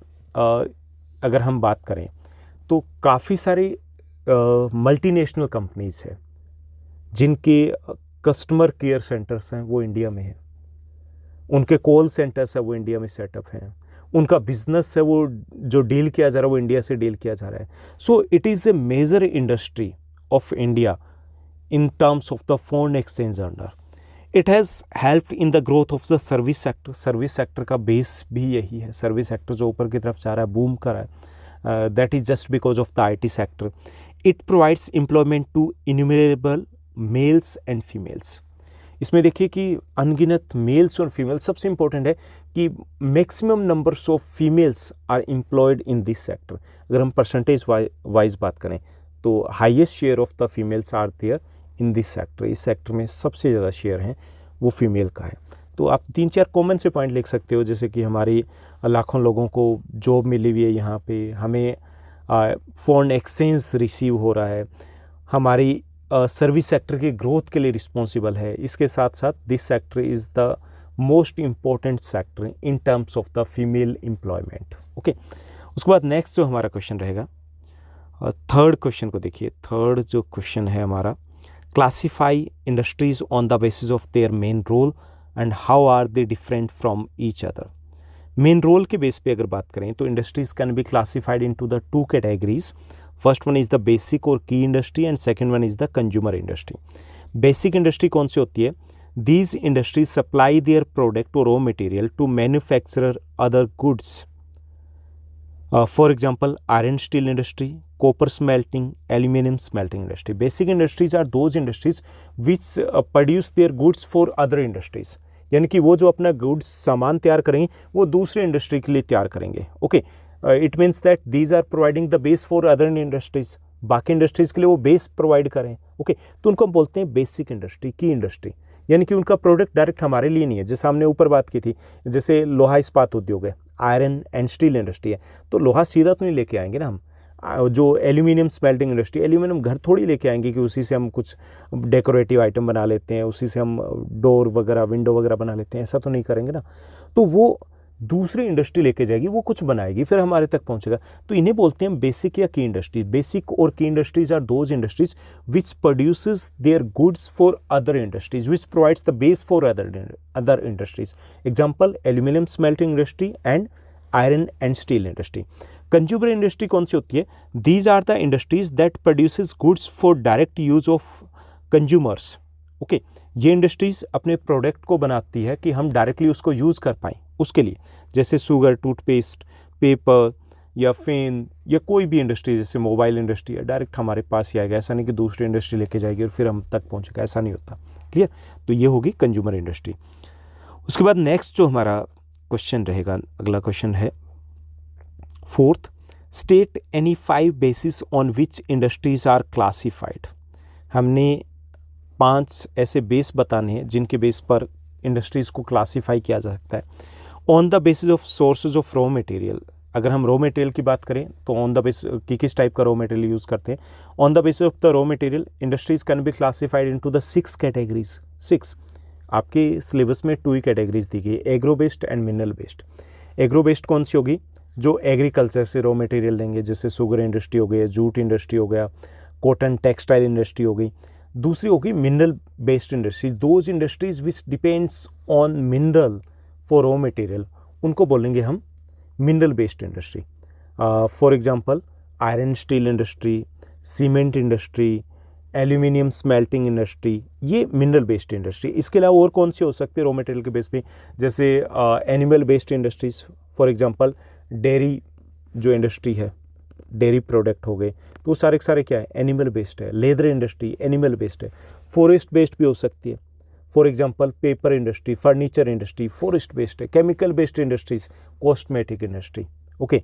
अगर हम बात करें तो काफ़ी सारी मल्टीनेशनल कंपनीज़ हैं जिनके कस्टमर केयर सेंटर्स हैं वो इंडिया में हैं, उनके कॉल सेंटर्स है वो इंडिया में सेटअप हैं, उनका बिजनेस है वो जो डील किया जा रहा है वो इंडिया से डील किया जा रहा है। So it is a major industry of India in terms of the foreign exchange earner. It has helped in the growth of the service sector. Service sector का बेस भी यही है, सर्विस सेक्टर जो ऊपर की तरफ जा रहा है, बूम कर रहा है, that is just because of the IT sector. It provides employment to innumerable males and females. इसमें देखिए कि अनगिनत मेल्स और फीमेल्स, सबसे इंपॉर्टेंट है कि maximum numbers of females are employed in this sector. अगर हम परसेंटेज वाइज बात करें तो highest share of the females are there in this sector. इस सेक्टर में सबसे ज़्यादा शेयर हैं वो फीमेल का है। तो आप 3-4 कॉमन से पॉइंट लिख सकते हो, जैसे कि हमारी लाखों लोगों को जॉब मिली हुई है यहाँ पे, हमें फॉरेन एक्सचेंज रिसीव हो रहा है, हमारी सर्विस सेक्टर के ग्रोथ के लिए रिस्पॉन्सिबल है। इसके साथ साथ this sector is the most important sector in terms of the female employment. Okay, उसके बाद नेक्स्ट जो हमारा क्वेश्चन रहेगा, थर्ड क्वेश्चन को देखिए। थर्ड जो क्वेश्चन है हमारा, classify industries on the basis of their main role and how are they different from each other. Main role के बेस पे अगर बात करें तो industries can be classified into the 2 categories. First one is the basic और key industry and second one is the consumer industry. Basic industry कौन सी होती है? These industries supply their product और raw material to manufacturer other goods. For example iron steel industry, copper smelting, aluminum smelting industry. Basic industries are those industries which produce their goods for other industries. यानी कि वो जो अपना goods सामान तैयार करेंगे वो दूसरे इंडस्ट्री के लिए तैयार करेंगे। Okay, it means that these are providing the base for other industries. बाकी इंडस्ट्रीज के लिए वो बेस प्रोवाइड करें। ओके, तो उनको हम बोलते हैं बेसिक इंडस्ट्री, की इंडस्ट्री। यानी कि उनका प्रोडक्ट डायरेक्ट हमारे लिए नहीं है। जैसे हमने ऊपर बात की थी, जैसे लोहा इस्पात उद्योग है, आयरन एंड स्टील इंडस्ट्री है, तो लोहा सीधा तो नहीं लेके आएंगे ना हम। जो एल्यूमिनियम स्मेल्टिंग इंडस्ट्री, एल्यूमिनियम घर थोड़ी लेके आएंगे कि उसी से हम कुछ डेकोरेटिव आइटम बना लेते हैं, उसी से हम डोर वगैरह विंडो वगैरह बना लेते हैं, ऐसा तो नहीं करेंगे ना। तो वो दूसरी इंडस्ट्री लेके जाएगी, वो कुछ बनाएगी, फिर हमारे तक पहुंचेगा। तो इन्हें बोलते हैं बेसिक या की इंडस्ट्री। बेसिक और key industries are those industries which produces their goods for other industries, which provides the base for other industries. Example aluminium smelting industry and iron and steel industry. Consumer industry कौन सी होती है? These are the industries that produces goods for direct use of consumers. Okay, ये industries अपने product को बनाती है कि हम डायरेक्टली उसको यूज़ कर पाएँ उसके लिए, जैसे शुगर, टूथपेस्ट, पेपर या फेन या कोई भी इंडस्ट्री, जैसे मोबाइल इंडस्ट्री है, डायरेक्ट हमारे पास ही आएगा। ऐसा नहीं कि दूसरी इंडस्ट्री लेके जाएगी और फिर हम तक पहुँचेगा, ऐसा नहीं होता। क्लियर? तो ये होगी कंज्यूमर इंडस्ट्री। उसके बाद नेक्स्ट जो हमारा क्वेश्चन रहेगा, अगला क्वेश्चन है fourth, state any 5 basis on which industries are classified. हमने 5 ऐसे बेस बताने हैं जिनके बेस पर इंडस्ट्रीज़ को क्लासीफाई किया जा सकता है। On the basis of sources of raw material. अगर हम रॉ मटेरियल की बात करें तो ऑन द बेस किस टाइप का रॉ मटेरियल यूज़ करते हैं? On the basis of the raw material industries can be classified into the 6 categories. 6 आपके सिलेबस में 2 ही कैटेगरीज दी गई, agro based and mineral based. Agro based कौन सी होगी? जो एग्रीकल्चर से रॉ मटेरियल लेंगे, जैसे शुगर इंडस्ट्री हो गई, जूट इंडस्ट्री हो गया, कॉटन टेक्सटाइल इंडस्ट्री हो गई। दूसरी होगी mineral based industries, those industries which depends on mineral for raw material, उनको बोलेंगे हम mineral based industry. For example iron steel industry, cement industry, aluminium smelting industry, ये मिनरल बेस्ड इंडस्ट्री। इसके अलावा और कौन सी हो सकती है रॉ मटेरियल के बेस पे? जैसे animal based industries, for example dairy जो इंडस्ट्री है, डेयरी प्रोडक्ट हो गए, तो सारे के सारे क्या है? एनिमल बेस्ड है। लेदर इंडस्ट्री एनिमल बेस्ड है। फॉरेस्ट बेस्ड भी हो सकती है, for example paper industry, furniture industry forest based है। Chemical based industries, cosmetic industry, okay,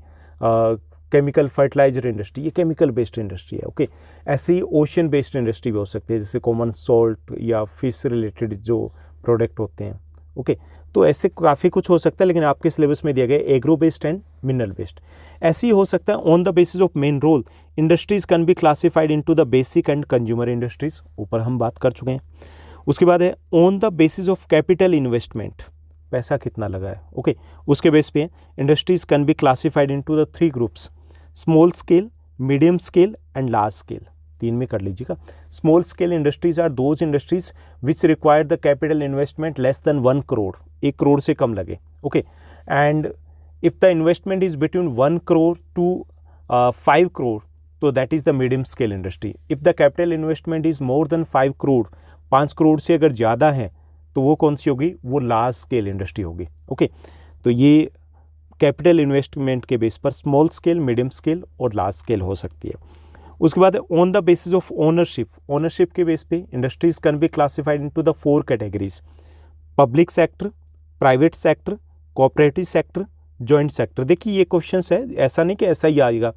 chemical fertiliser industry, ये केमिकल बेस्ड इंडस्ट्री है। ओके, ऐसे ही ओशन बेस्ड इंडस्ट्री भी हो सकती है, जैसे कॉमन सॉल्ट या फिश रिलेटेड जो प्रोडक्ट होते हैं। ओके, तो ऐसे काफ़ी कुछ हो सकता है, लेकिन आपके सिलेबस में दिया गया agro based and mineral based. ऐसे ही हो सकता है on the basis of main role industries can be classified into the basic and consumer industries, ऊपर हम बात कर चुके हैं। उसके बाद है on the basis of capital investment, पैसा कितना लगा है। ओके, उसके बेस पे industries can be classified into the 3 groups, small scale, medium scale and large scale. 3 में कर लीजिएगा। Small scale industries are those industries which require the capital investment less than 1 crore, 1 crore से कम लगे। Okay, and if the investment is between 1 crore to 5 crore, तो that is the medium scale industry. If the capital investment is more than 5 crore, 5 crore से अगर ज़्यादा है तो वो कौन सी होगी? वो लार्ज स्केल इंडस्ट्री होगी। ओके, तो ये कैपिटल इन्वेस्टमेंट के बेस पर स्मॉल स्केल, मीडियम स्केल और लार्ज स्केल हो सकती है। उसके बाद on the basis of ownership, ownership के बेस पे industries can be classified into the 4 categories, public sector, private sector, cooperative sector, joint sector. देखिए ये क्वेश्चन है, ऐसा नहीं कि ऐसा ही आएगा,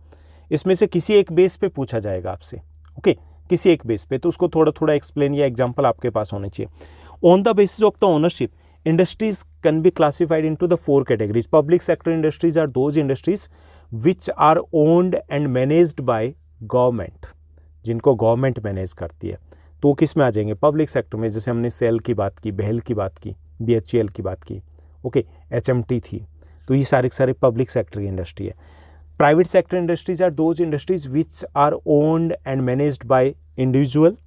इसमें से किसी एक बेस पे पूछा जाएगा आपसे, ओके किसी एक बेस पे, तो उसको थोड़ा थोड़ा एक्सप्लेन या एग्जांपल आपके पास होने चाहिए। On the basis of the ownership industries can be classified into the 4 categories. Public sector industries are those industries which are owned and managed by government, जिनको गवर्नमेंट मैनेज करती है, तो किस में आ जाएंगे, पब्लिक सेक्टर में। जैसे हमने सेल की बात की, बेहल की बात की, BHEL की बात की, ओके HMT थी, तो ये सारे पब्लिक सेक्टर की इंडस्ट्री है। Private sector industries are those industries which are owned and managed by individual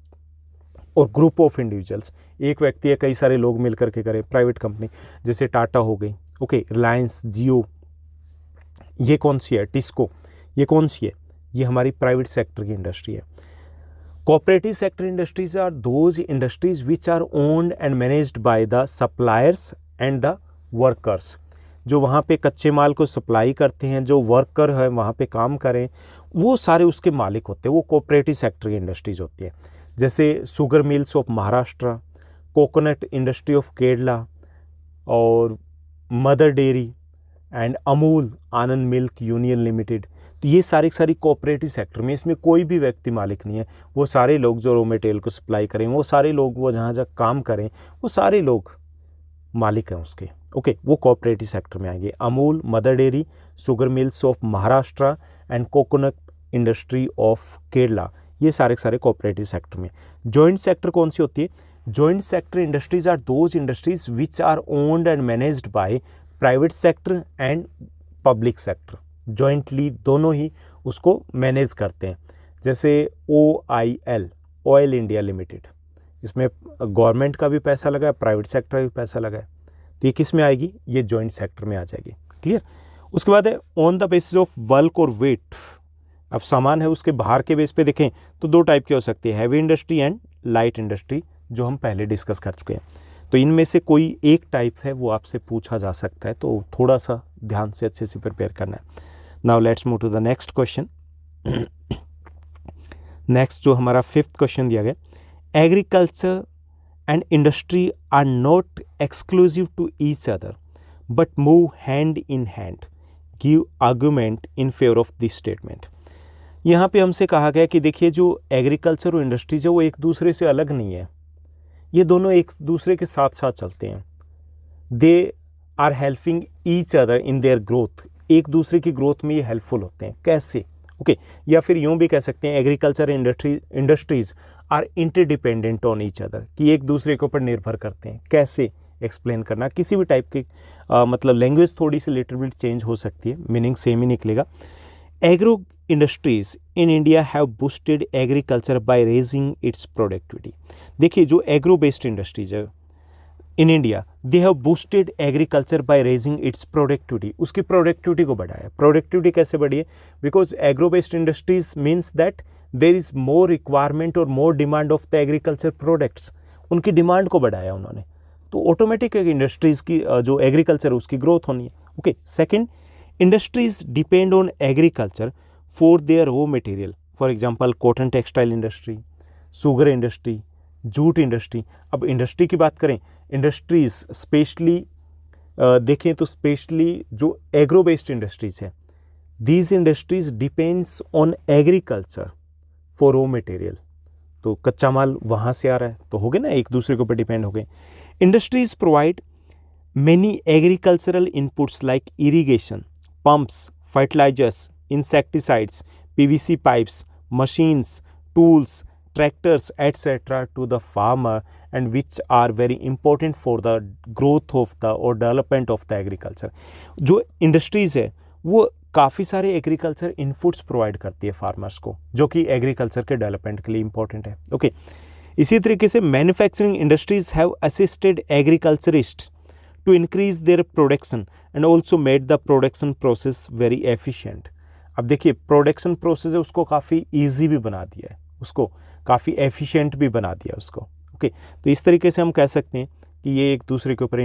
और ग्रुप ऑफ इंडिविजुअल्स, एक व्यक्ति या कई सारे लोग मिलकर के करें, प्राइवेट कंपनी, जैसे टाटा हो गई, ओके रिलायंस, जियो, ये कौन सी है, टिस्को, ये कौन सी है, ये हमारी प्राइवेट सेक्टर की इंडस्ट्री है। Cooperative sector industries are those industries which are owned and managed by the suppliers and the workers, जो वहाँ पे कच्चे माल को सप्लाई करते हैं, जो वर्कर है वहाँ पे काम करें, वो सारे उसके मालिक होते हैं, वो कोऑपरेटिव सेक्टर की इंडस्ट्रीज होती है। जैसे sugar mills of Maharashtra, coconut industry of Kerala, और Mother Dairy and Amul Anand Milk Union Limited, तो ये सारी कोऑपरेटिव सेक्टर में, इसमें कोई भी व्यक्ति मालिक नहीं है, वो सारे लोग जो रॉ मटेरियल को सप्लाई करें, वो सारे लोग, वो जहाँ काम करें, वो सारे लोग मालिक हैं उसके, ओके वो कोऑपरेटिव सेक्टर में आएंगे। Amul, mother dairy, sugar mills of Maharashtra and coconut industry of Kerala, ये सारे कोऑपरेटिव सेक्टर में। जॉइंट सेक्टर कौन सी होती है, joint sector industries are those industries which are owned and managed by private sector and public sector, jointly दोनों ही उसको मैनेज करते हैं। जैसे OIL, ऑयल इंडिया लिमिटेड, इसमें गवर्नमेंट का भी पैसा लगा है, प्राइवेट सेक्टर का भी पैसा लगा है, तो ये किस में आएगी, ये जॉइंट सेक्टर में आ जाएगी, क्लियर। उसके बाद है on the basis of bulk और वेट, अब सामान है उसके बाहर के बेस पे देखें तो 2 टाइप की हो सकती है, heavy industry and light industry, जो हम पहले डिस्कस कर चुके हैं। तो इनमें से कोई एक टाइप है वो आपसे पूछा जा सकता है, तो थोड़ा सा ध्यान से अच्छे से प्रिपेयर करना है। Now let's move to the next question. Next जो हमारा 5th क्वेश्चन दिया गया, agriculture and industry are not exclusive to each other but move hand in hand, give argument in favour of this statement. यहाँ पे हमसे कहा गया कि देखिए जो एग्रीकल्चर और इंडस्ट्रीज है वो एक दूसरे से अलग नहीं है, ये दोनों एक दूसरे के साथ साथ चलते हैं। They are helping each other in their growth, एक दूसरे की ग्रोथ में ये हेल्पफुल होते हैं। कैसे, ओके या फिर यूँ भी कह सकते हैं agriculture industries are interdependent on each other, कि एक दूसरे के ऊपर निर्भर करते हैं। कैसे एक्सप्लेन करना, किसी भी टाइप की मतलब लैंग्वेज थोड़ी सी लिटिल बिट चेंज हो सकती है, मीनिंग सेम ही निकलेगा। Agro industries in India have boosted agriculture by raising its productivity. देखिए जो एग्रो बेस्ड इंडस्ट्रीज है in India, they have boosted agriculture by raising its productivity, उसकी प्रोडक्टिविटी को बढ़ाया। प्रोडक्टिविटी कैसे बढ़ी है, because agro based industries means that there is more requirement और more demand of the agriculture products, उनकी demand को बढ़ाया उन्होंने, तो ऑटोमेटिक इंडस्ट्रीज की जो एग्रीकल्चर उसकी ग्रोथ होनी है। Okay second, industries depend on agriculture for their raw material, for example cotton textile industry, sugar industry, jute industry. अब इंडस्ट्री की बात करें, इंडस्ट्रीज स्पेशली देखें तो स्पेशली जो एग्रो बेस्ड इंडस्ट्रीज है, these industries depends on agriculture for raw material, तो कच्चा माल वहाँ से आ रहा है, तो हो गए ना, एक दूसरे के ऊपर डिपेंड हो गए। Industries provide many agricultural inputs like irrigation, pumps, fertilizers, insecticides, PVC pipes, machines, tools, tractors, etc. to the farmer, and which are very important for the growth of the or development of the agriculture. जो industries है वो काफ़ी सारे agriculture inputs provide करती है farmers को, जो कि एग्रीकल्चर के डेवलपमेंट के लिए इंपॉर्टेंट है। ओके इसी तरीके से manufacturing industries have assisted agriculturists to increase their production and also made the production process very efficient. अब देखिए प्रोडक्शन प्रोसेस है उसको काफ़ी ईजी भी बना दिया है, उसको काफ़ी एफिशिएंट भी बना दिया उसको। ओके तो इस तरीके से हम कह सकते हैं कि ये एक दूसरे के ऊपर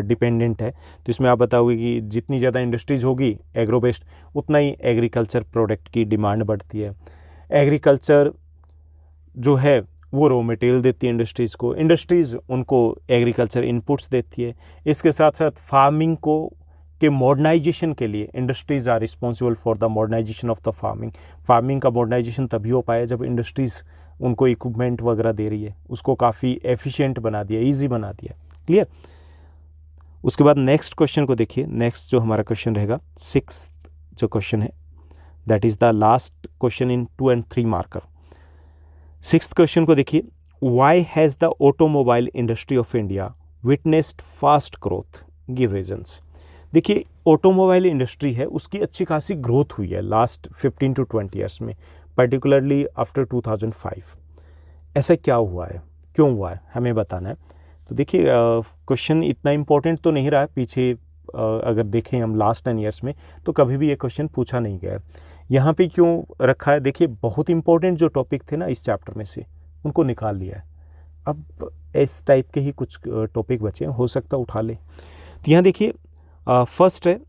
डिपेंडेंट है। तो इसमें आप बताओगे कि जितनी ज़्यादा इंडस्ट्रीज होगी एग्रो बेस्ड, उतना ही एग्रीकल्चर प्रोडक्ट की डिमांड बढ़ती है। एग्रीकल्चर जो है वो रॉ मटेरियल देती है इंडस्ट्रीज़ को, इंडस्ट्रीज़ उनको एग्रीकल्चर इनपुट्स देती है। इसके साथ साथ फार्मिंग को के मॉडर्नाइजेशन के लिए industries are responsible for the modernisation of the farming. Farming का मॉडर्नाइजेशन तभी हो पाया जब इंडस्ट्रीज़ उनको इक्विपमेंट वगैरह दे रही है, उसको काफ़ी एफिशिएंट बना दिया, ईजी बना दिया। क्लियर। उसके बाद नेक्स्ट क्वेश्चन को देखिए। नेक्स्ट जो हमारा क्वेश्चन रहेगा, 6th जो क्वेश्चन है, that is the last question in 2 and 3 marker. 6th question को देखिए, why has the automobile industry of India witnessed fast growth, give reasons. देखिए ऑटोमोबाइल इंडस्ट्री है उसकी अच्छी खासी ग्रोथ हुई है लास्ट 15 to 20 ईयर्स में, पर्टिकुलरली आफ्टर 2005। ऐसा क्या हुआ है, क्यों हुआ है, हमें बताना है। तो देखिए क्वेश्चन इतना इम्पोर्टेंट तो नहीं रहा है पीछे, अगर देखें हम लास्ट 10 ईयर्स में तो कभी भी ये क्वेश्चन पूछा नहीं गया। यहाँ पे क्यों रखा है, देखिए बहुत इंपॉर्टेंट जो टॉपिक थे ना इस चैप्टर में से उनको निकाल लिया है। अब इस टाइप के ही कुछ टॉपिक बचे हैं, हो सकता है उठा ले। तो यहाँ देखिए फर्स्ट है,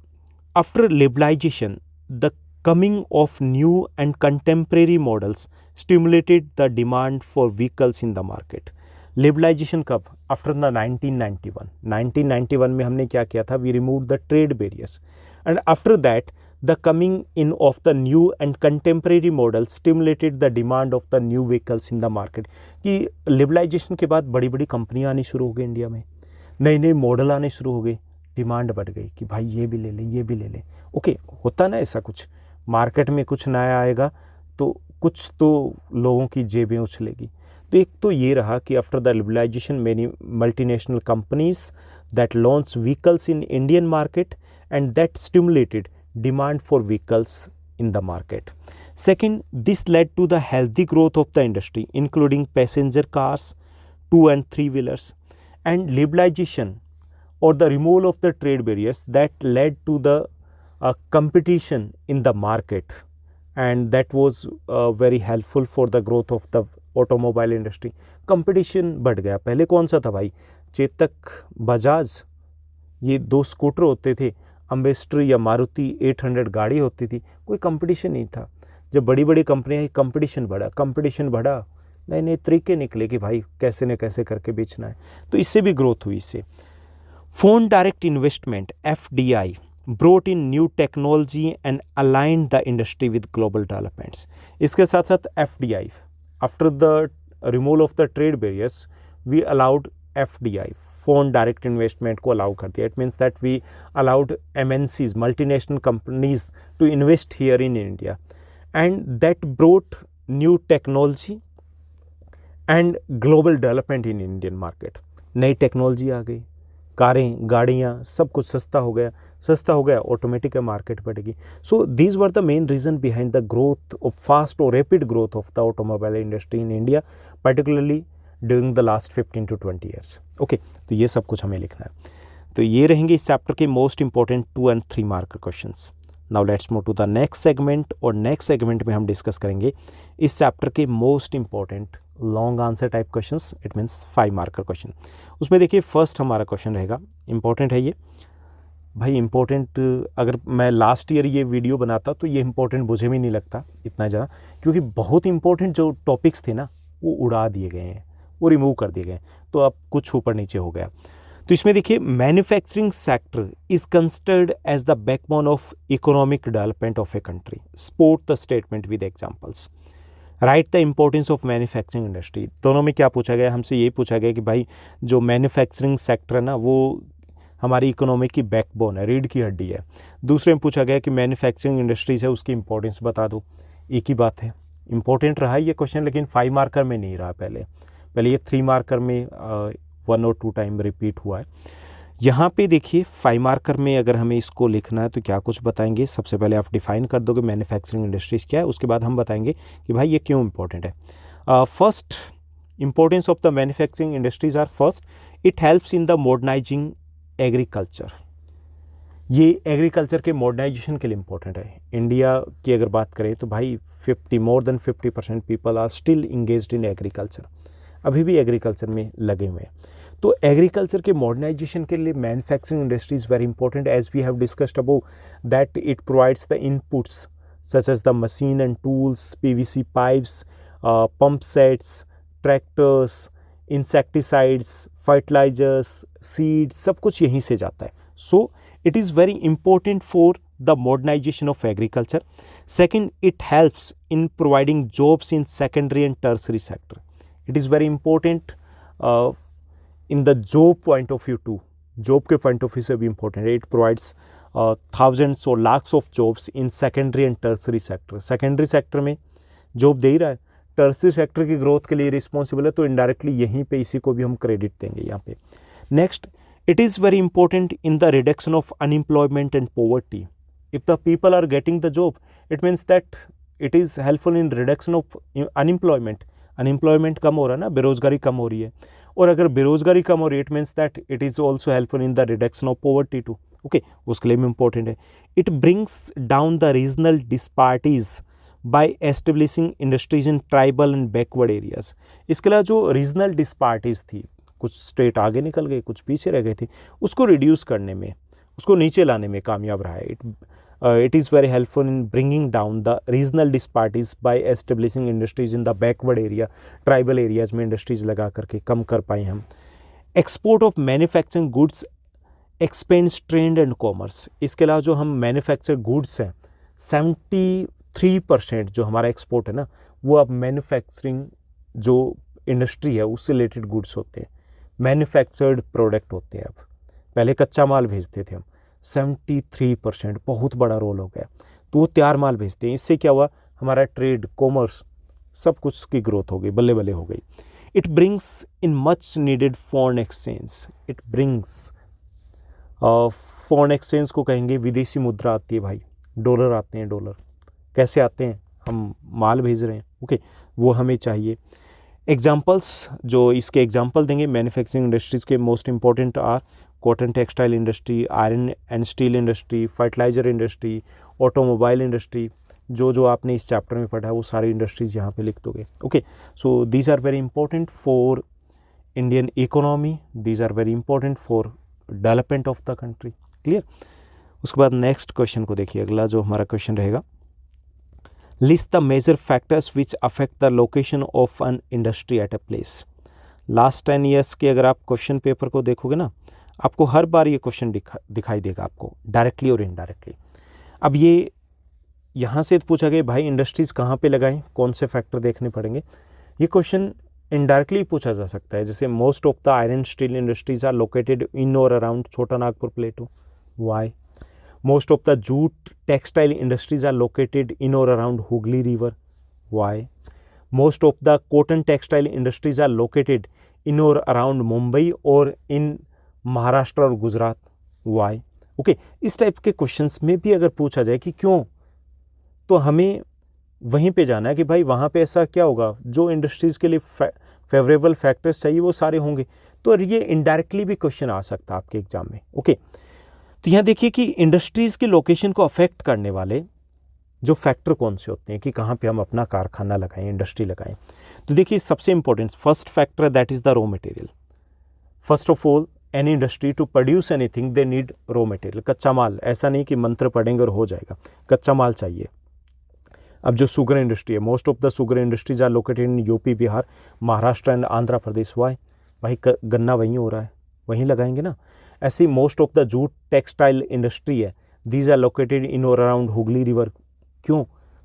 after liberalisation the coming of new and contemporary models stimulated the demand for vehicles in the market. Liberalisation कब, आफ्टर द 1991 में हमने क्या किया था, we remove the trade barriers and after that the coming in of the new and contemporary model stimulated the demand of the new vehicles in the market. कि liberalisation के बाद बड़ी बड़ी कंपनियां आनी शुरू हो गई इंडिया में, नए नए मॉडल आने शुरू हो गए, डिमांड बढ़ गई कि भाई ये भी ले लें, ये भी ले लें। ओके, होता ना ऐसा, कुछ मार्केट में कुछ नया आएगा तो कुछ तो लोगों की जेबें उछलेगी। तो एक तो ये रहा कि after the liberalisation many multinational companies that launch vehicles in Indian market and that stimulated demand for vehicles in the market. Second, this led to the healthy growth of the industry, including passenger cars, 2 and 3 wheelers, and liberalization or the removal of the trade barriers that led to the competition in the market, and that was very helpful for the growth of the automobile industry. Competition बढ़ गया। पहले कौन सा था भाई, चेतक, बजाज, ये 2 scooter होते थे, अम्बेस्टर या मारुति 800 गाड़ी होती थी, कोई कंपटीशन नहीं था। जब बड़ी बड़ी कंपनियां, कंपटीशन बढ़ा, नए नए तरीके निकले कि भाई कैसे न कैसे करके बेचना है, तो इससे भी ग्रोथ हुई। इससे foreign direct investment FDI brought in new technology and aligned the industry with global developments। इसके साथ साथ FDI, after the removal of the trade barriers, we allowed FDI, foreign direct investment को allow कर दिया। It means that we allowed MNCs, multinational companies to invest here in India, and that brought new technology and global development in Indian market। नई technology आ गई, कारें, गाड़ियाँ, सब कुछ सस्ता हो गया, ऑटोमेटिक मार्केट बढ़ेगी। So these were the main reason behind the growth of fast और rapid growth of the automobile industry in India, particularly during the last 15 to 20 years. Okay, तो ये सब कुछ हमें लिखना है। तो ये रहेंगे इस चैप्टर के most important 2 and 3 marker questions. Now let's move to the next segment, और नेक्स्ट सेगमेंट में हम डिस्कस करेंगे इस चैप्टर के most important long answer type questions, it means 5 marker question. उसमें देखिए फर्स्ट हमारा क्वेश्चन रहेगा, इंपॉर्टेंट है ये भाई, इंपॉर्टेंट। अगर मैं लास्ट ईयर ये वीडियो बनाता तो ये इंपॉर्टेंट मुझे भी नहीं लगता इतना ज़्यादा, क्योंकि बहुत इंपॉर्टेंट जो टॉपिक्स थे ना वो उड़ा दिए गए हैं, वो रिमूव कर दिए गए, तो अब कुछ ऊपर नीचे हो गया। तो इसमें देखिए, manufacturing sector is considered as the backbone of economic development of a country, support the statement with examples, write the importance of manufacturing industry. दोनों में क्या पूछा गया, हमसे ये पूछा गया कि भाई जो मैन्युफैक्चरिंग सेक्टर है ना वो हमारी इकोनॉमी की बैकबोन है, रीढ़ की हड्डी है। दूसरे में पूछा गया कि मैन्युफैक्चरिंग इंडस्ट्रीज है उसकी इंपॉर्टेंस बता दो। एक ही बात है, इंपॉर्टेंट रहा ये क्वेश्चन, लेकिन 5 मार्कर में नहीं रहा। पहले ये 3 मार्कर में 1 or 2 टाइम रिपीट हुआ है। यहाँ पे देखिए 5 मार्कर में अगर हमें इसको लिखना है तो क्या कुछ बताएंगे। सबसे पहले आप डिफाइन कर दोगे मैन्युफैक्चरिंग इंडस्ट्रीज क्या है, उसके बाद हम बताएंगे कि भाई ये क्यों इंपॉर्टेंट है। First importance of the manufacturing industries are, first it helps in the modernising agriculture. ये एग्रीकल्चर के मॉडर्नाइजेशन के लिए इंपॉर्टेंट है। इंडिया की अगर बात करें तो भाई more than 50% people are still engaged in agriculture, अभी भी एग्रीकल्चर में लगे हुए हैं। तो एग्रीकल्चर के मॉडर्नाइजेशन के लिए manufacturing industry is very important, as we have discussed above that it provides the inputs such as the machine and tools, PVC pipes, pump sets, tractors, insecticides, fertilizers, seeds, सब कुछ यहीं से जाता है. So it is very important for the modernization of agriculture. Second, it helps in providing jobs in secondary and tertiary sector. It is very important in the job point of view too. Job के point of view से भी important है. It provides thousands or lakhs of jobs in secondary and tertiary sector. Secondary sector में job दे ही रहा है, tertiary sector की growth के लिए रिस्पॉन्सिबल है, तो इनडायरेक्टली यहीं पे इसी को भी हम क्रेडिट देंगे यहाँ पे. Next, it is very important in the reduction of unemployment and poverty. If the people are getting the job, it means that it is helpful in reduction of unemployment. Unemployment कम हो रहा है ना, बेरोजगारी कम हो रही है, और अगर बेरोजगारी कम हो रही है, it means that it is also helpful in the reduction of poverty too. Okay, उसके लिए भी इंपॉर्टेंट है. It brings down the regional disparities by establishing industries in tribal and backward areas. इसके अलावा जो रीजनल डिस्पारिटीज थी, कुछ स्टेट आगे निकल गए, कुछ पीछे रह गए थे, उसको रिड्यूस करने में, उसको नीचे लाने में कामयाब रहा है. It is very helpful in bringing down the regional disparities by establishing industries in the backward area, tribal areas में industries लगा करके कम कर पाए हम. Export of manufacturing goods expands trade and commerce. इसके अलावा जो हम manufactured goods हैं, 73% जो हमारा एक्सपोर्ट है ना, वो अब मैन्युफैक्चरिंग जो इंडस्ट्री है उससे रिलेटेड गुड्स होते हैं, मैन्युफैक्चर्ड प्रोडक्ट होते हैं. अब पहले कच्चा माल भेजते थे हम, 73% बहुत बड़ा रोल हो गया, तो वो तैयार माल भेजते हैं. इससे क्या हुआ, हमारा ट्रेड, कॉमर्स, सब कुछ की ग्रोथ हो गई, बल्ले बल्ले हो गई. It brings in much needed foreign exchange. It brings, foreign exchange को कहेंगे विदेशी मुद्रा आती है भाई, डॉलर आते हैं. डॉलर कैसे आते हैं, हम माल भेज रहे हैं, ओके, वो हमें चाहिए. एग्जाम्पल्स, जो इसके एग्जाम्पल देंगे मैन्युफैक्चरिंग इंडस्ट्रीज़ के, most important are cotton textile industry, iron and steel industry, fertiliser industry, automobile industry. जो आपने इस चैप्टर में पढ़ा है वो सारी इंडस्ट्रीज़ यहाँ पे लिख दोगे. Okay, so these are very important for Indian economy, these are very important for development of the country. Clear. उसके बाद नेक्स्ट क्वेश्चन को देखिए, अगला जो हमारा क्वेश्चन रहेगा, list the major factors which affect the location of an industry at a place. Last 10 years के अगर आप क्वेश्चन पेपर को देखोगे ना, आपको हर बार ये क्वेश्चन दिखाई देगा आपको, डायरेक्टली और इनडायरेक्टली. अब ये यहाँ से पूछा गया भाई इंडस्ट्रीज़ कहाँ पे लगाएं, कौन से फैक्टर देखने पड़ेंगे. ये क्वेश्चन इनडायरेक्टली पूछा जा सकता है, जैसे most of the iron steel industries are located in और around Chota Nagpur plateau. Why? Most of the jute textile industries are located in और around Hooghly river. Why? Most of the cotton textile industries are located in और around Mumbai और in Maharashtra और Gujarat. Why? Okay, इस type के questions में भी अगर पूछा जाए कि क्यों, तो हमें वहीं पे जाना है कि भाई वहाँ पे ऐसा क्या होगा, जो इंडस्ट्रीज़ के लिए फेवरेबल फैक्टर्स चाहिए वो सारे होंगे. तो ये इनडायरेक्टली भी क्वेश्चन आ सकता है आपके एग्जाम में. ओके, तो यहाँ देखिए कि इंडस्ट्रीज़ की लोकेशन को अफेक्ट करने वाले जो फैक्टर कौन से होते हैं कि कहाँ पे हम अपना कारखाना लगाएं, इंडस्ट्री लगाएं. तो देखिए सबसे important first factor that is the raw material. First of all any industry to produce anything they need raw material, कच्चा माल. ऐसा नहीं कि मंत्र पढ़ेंगे और हो जाएगा, कच्चा माल चाहिए. अब जो शुगर इंडस्ट्री है, most of the sugar industries are located in UP, Bihar, Maharashtra and Andhra Pradesh. Why? भाई गन्ना वहीं हो रहा है, वहीं लगाएंगे ना. ऐसे ही most of the jute textile industry है, दीज आर लोकेटेड इन और अराउंड हुगली रिवर. क्यों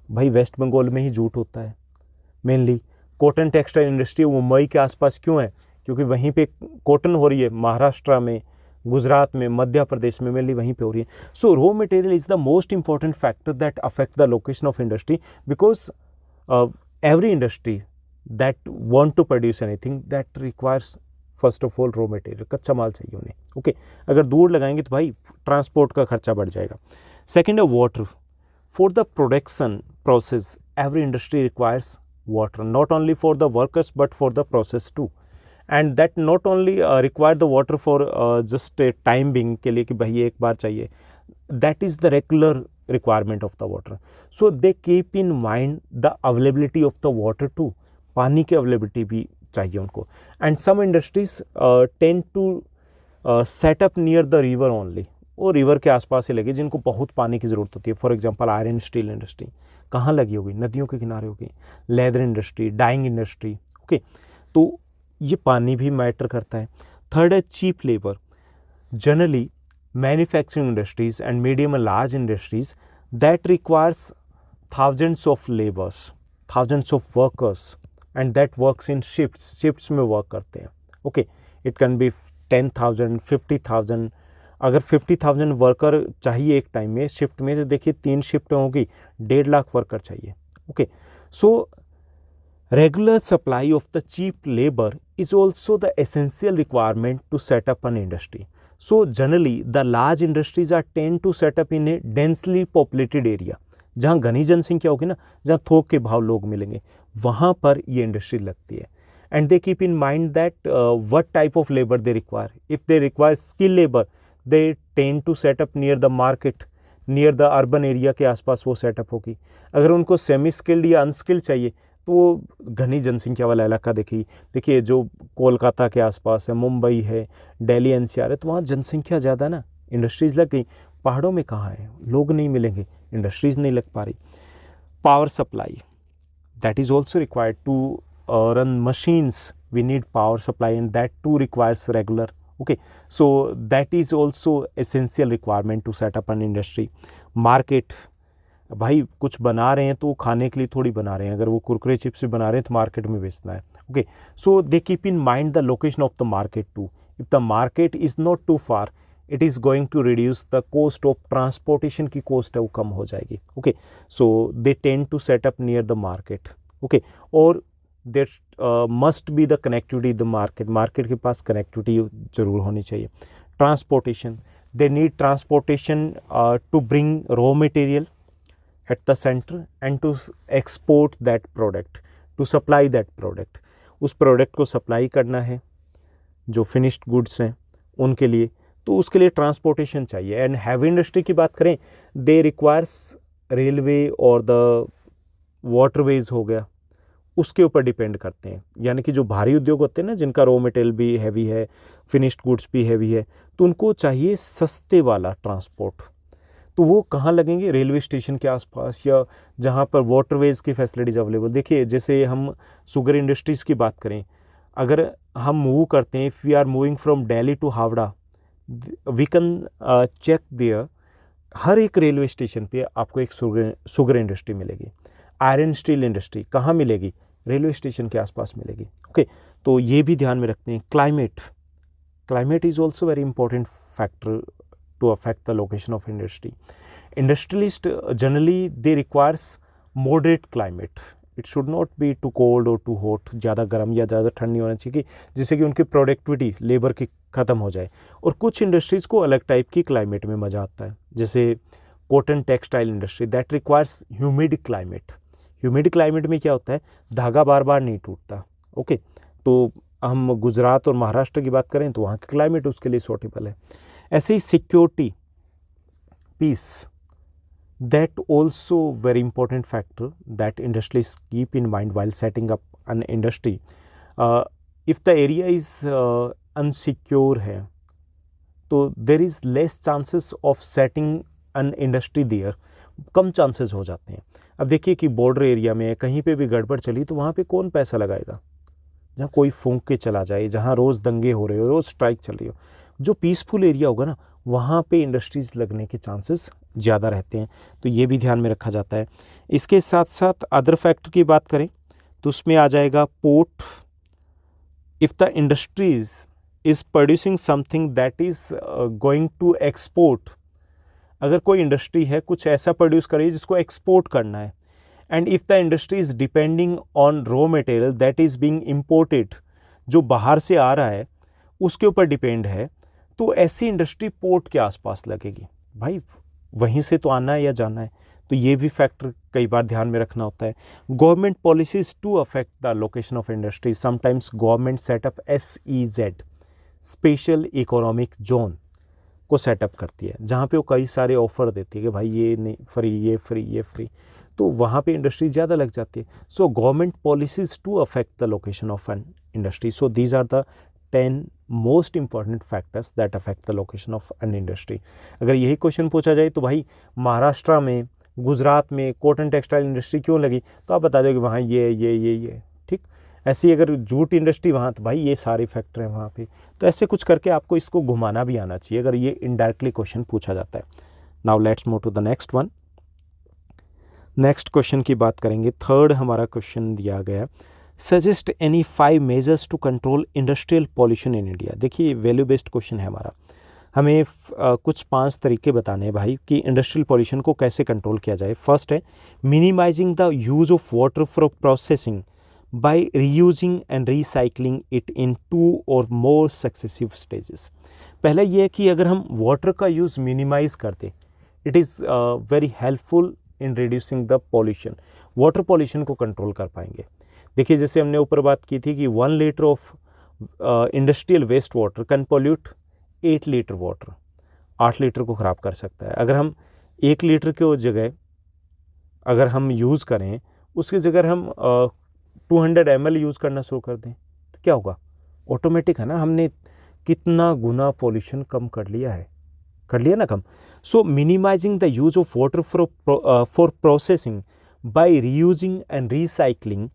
भाई? वेस्ट बंगाल में ही जूट होता है mainly. Cotton textile industry Mumbai के आसपास क्यों है? क्योंकि वहीं पे कॉटन हो रही है, महाराष्ट्र में, गुजरात में, मध्य प्रदेश में, मेनली वहीं पे हो रही है. So raw material is the most important factor that affect the location of industry, because every industry that want to produce anything that requires first of all raw material, कच्चा माल चाहिए उन्हें. ओके, अगर दूर लगाएंगे तो भाई ट्रांसपोर्ट का खर्चा बढ़ जाएगा. सेकेंड है water. For the production process every industry requires water, not only for the workers but for the process too. And that not only require the water for just time being के लिए कि भाई एक बार चाहिए, that is the regular requirement of the water. So they keep in mind the availability of the water too, पानी की availability भी चाहिए उनको. And some industries tend to set up near the river only. वो river के आसपास ही लगे जिनको बहुत पानी की ज़रूरत होती है। For example iron steel industry कहाँ लगी होगी, नदियों के किनारे होगी। Leather industry, dyeing industry, okay, तो ये पानी भी मैटर करता है। थर्ड है cheap labour. Generally manufacturing industries and medium and large industries that requires thousands of laborers, thousands of workers, and that works in shifts में वर्क करते हैं। Okay, it can be 10,000, 50,000। अगर 50,000 वर्कर चाहिए एक time में shift में, तो देखिए 3 शिफ्ट होगी, 1.5 लाख वर्कर चाहिए। Okay, so regular supply of the cheap labour is also the essential requirement to set up an industry. So generally the large industries are tend to set up in a densely populated area. जहाँ घनी जनसंख्या होगी ना, जहाँ थोक के भाव लोग मिलेंगे, वहाँ पर ये इंडस्ट्री लगती है। And they keep in mind that what type of labour they require. If they require skill labour, they tend to set up near the market, near the urban area के आसपास वो सेटअप होगी। अगर उनको सेमी स्किल्ड या unskilled चाहिए तो वो घनी जनसंख्या वाला इलाका देखिए जो कोलकाता के आसपास है, मुंबई है, दिल्ली एनसीआर है, तो वहाँ जनसंख्या ज़्यादा ना, इंडस्ट्रीज़ लग गई। पहाड़ों में कहाँ है, लोग नहीं मिलेंगे, इंडस्ट्रीज़ नहीं लग पा रही। Power supply, that is also required to run machines, we need power supply and that too requires regular. Okay, so that is also essential requirement to set up an industry. Market, भाई कुछ बना रहे हैं तो खाने के लिए थोड़ी बना रहे हैं, अगर वो कुरकुरे चिप्स भी बना रहे हैं तो मार्केट में बेचना है। Okay, so they keep in mind the location of the market too. If the market is not too far, it is going to reduce the cost of transportation की कॉस्ट है वो कम हो जाएगी। Okay, so they tend to set up near the market. Okay, और there must be the connectivity the market, market के पास connectivity ज़रूर होनी चाहिए। Transportation, they need transportation to bring raw material at the center and to export that product, to supply that product। उस product को supply करना है जो फिनिश्ड गुड्स हैं उनके लिए, तो उसके लिए ट्रांसपोर्टेशन चाहिए। एंड हैवी इंडस्ट्री की बात करें, दे रिक्वायर्स रेलवे और द वाटरवेज हो गया, उसके ऊपर डिपेंड करते हैं। यानी कि जो भारी उद्योग होते हैं ना, जिनका रॉ मटेरियल भी हैवी है, फिनिश्ड गुड्स भी हैवी है, तो उनको चाहिए सस्ते वाला ट्रांसपोर्ट। तो वो कहाँ लगेंगे, रेलवे स्टेशन के आसपास या जहाँ पर वाटरवेज की फैसिलिटीज़ अवेलेबल। देखिए जैसे हम शुगर इंडस्ट्रीज़ की बात करें, अगर हम मूव करते हैं, if we are moving from Delhi to Howrah, we can check there, हर एक रेलवे स्टेशन पे आपको एक शुगर इंडस्ट्री मिलेगी। आयरन स्टील इंडस्ट्री कहाँ मिलेगी, रेलवे स्टेशन के आसपास मिलेगी। ओके, तो ये भी ध्यान में रखते हैं। Climate is also very important factor to affect the location of industry. Industrialists generally they requires moderate climate. It should not be too cold or too hot, ज़्यादा गर्म या ज़्यादा ठंड नहीं होना चाहिए कि जिससे कि उनकी प्रोडक्टिविटी लेबर की ख़त्म हो जाए। और कुछ इंडस्ट्रीज़ को अलग टाइप की क्लाइमेट में मज़ा आता है, जैसे cotton textile industry, that requires humid climate. Humid climate में क्या होता है, धागा बार बार नहीं टूटता। ओके, तो हम गुजरात और महाराष्ट्र की बात करें तो वहाँ का क्लाइमेट उसके लिए सूटेबल है। ऐसे ही security, peace, that also very important factor that industries keep in mind while setting up an industry. If the area is unsecure है तो there is less chances of setting an industry there, कम चांसेस हो जाते हैं। अब देखिए कि बॉर्डर एरिया में कहीं पे भी गड़बड़ चली तो वहाँ पे कौन पैसा लगाएगा, जहाँ कोई फूंक के चला जाए, जहाँ रोज़ दंगे हो रहे हो, रोज़ स्ट्राइक चल रही हो। जो पीसफुल एरिया होगा ना, वहाँ पे इंडस्ट्रीज़ लगने के चांसेस ज़्यादा रहते हैं, तो ये भी ध्यान में रखा जाता है। इसके साथ साथ अदर फैक्टर की बात करें तो उसमें आ जाएगा port. If the industries is producing something that is going to export, अगर कोई इंडस्ट्री है कुछ ऐसा प्रोड्यूस करे जिसको एक्सपोर्ट करना है, and if the industry is depending on raw material that is being imported, जो बाहर से आ रहा है उसके ऊपर डिपेंड है, तो ऐसी इंडस्ट्री पोर्ट के आसपास लगेगी। भाई वहीं से तो आना है या जाना है, तो ये भी फैक्टर कई बार ध्यान में रखना होता है। Government policies to affect the location of industry, sometimes government set up SEZ, special economic zone को सेटअप करती है, जहाँ पे वो कई सारे ऑफर देती है कि भाई ये नहीं फ्री, ये फ्री, ये फ्री, तो वहाँ पे इंडस्ट्री ज़्यादा लग जाती है। So government policies to affect the location of an industry. So these are the 10 most important factors that affect the location of an industry. अगर यही क्वेश्चन पूछा जाए तो भाई महाराष्ट्र में, गुजरात में कॉटन टेक्सटाइल इंडस्ट्री क्यों लगी, तो आप बता दो कि वहाँ ये, ठीक। ऐसी अगर जूट इंडस्ट्री वहाँ, तो भाई ये सारे फैक्टर हैं वहाँ पे। तो ऐसे कुछ करके आपको इसको घुमाना भी आना चाहिए अगर ये इनडायरेक्टली क्वेश्चन पूछा जाता है। Now let's move to the next one. Next question की बात करेंगे। थर्ड हमारा क्वेश्चन दिया गया है, suggest any 5 measures to control industrial pollution in India. देखिए वैल्यू बेस्ड क्वेश्चन है हमारा, हमें कुछ 5 तरीके बताने हैं भाई कि इंडस्ट्रियल पॉल्यूशन को कैसे कंट्रोल किया जाए। फर्स्ट है minimising the use of water for processing by reusing and recycling it in 2 और मोर सक्सेसिव स्टेजेस। पहला ये है कि अगर हम वाटर का यूज़ मिनिमाइज करते, it is very helpful in reducing the pollution, water pollution को कंट्रोल कर पाएंगे। देखिए जैसे हमने ऊपर बात की थी कि 1 litre of industrial waste water can pollute 8 litre water, 8 litre को ख़राब कर सकता है। अगर हम 1 लीटर के जगह अगर हम यूज़ करें, उसकी जगह हम 200 ml यूज़ करना शुरू कर दें तो क्या होगा, ऑटोमेटिक है ना, हमने कितना गुना पॉल्यूशन कम कर लिया ना कम। So minimising the use of water for processing by reusing and recycling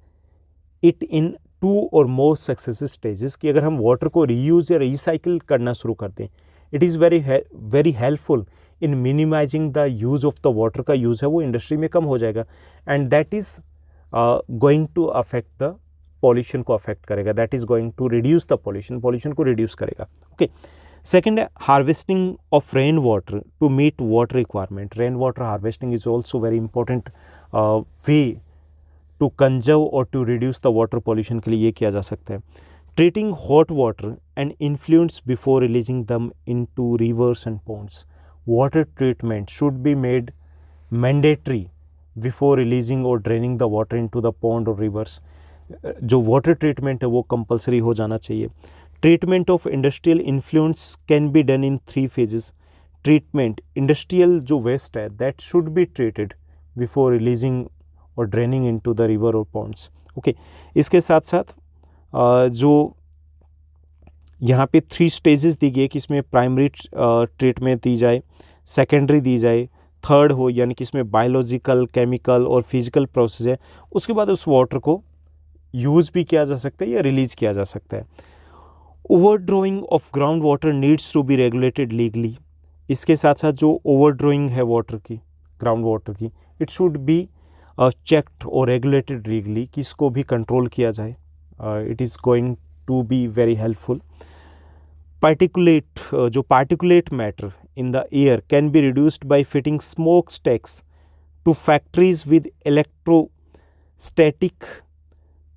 it in 2 और मोर सक्सेसिव स्टेजेस, कि अगर हम वाटर को रीयूज़ या रिसाइकिल करना शुरू कर दें, it is very helpful in minimising the use of the water का यूज़ है वो इंडस्ट्री में कम हो जाएगा, and that is going to affect the pollution को अफेक्ट करेगा, that is going to reduce the pollution को रिड्यूस करेगा। ओके, सेकेंड है harvesting of rain water to meet water requirement. Rain water harvesting is also very important way to conserve और to reduce the water pollution के लिए ये किया जा सकता है। Treating hot water and influence before releasing them into rivers and ponds. Water treatment should be made mandatory before releasing or draining the water into the pond or rivers. जो water treatment है वो compulsory हो जाना चाहिए। Treatment of industrial influence can be done in 3 phases। Treatment industrial जो waste है that should be treated before releasing or draining into the river और Pond's. Okay, इसके साथ साथ जो यहाँ पे 3 स्टेजेस दी गई है कि इसमें प्राइमरी ट्रीटमेंट दी जाए, सेकेंडरी दी जाए, थर्ड हो यानी कि इसमें बायोलॉजिकल, केमिकल और फिजिकल प्रोसेस है। उसके बाद उस वाटर को यूज़ भी किया जा सकता है या रिलीज़ किया जा सकता है। Over drawing of ground water needs to be regulated legally. इसके साथ साथ जो ओवर ड्रॉइंग है वाटर की, ग्राउंड वाटर की, इट शुड बी चेक्ड और रेगुलेटेड लीगली, कि इसको भी कंट्रोल किया जाए। It is going to be very helpful. Particulate matter in the air can be reduced by fitting smokestacks to factories with electrostatic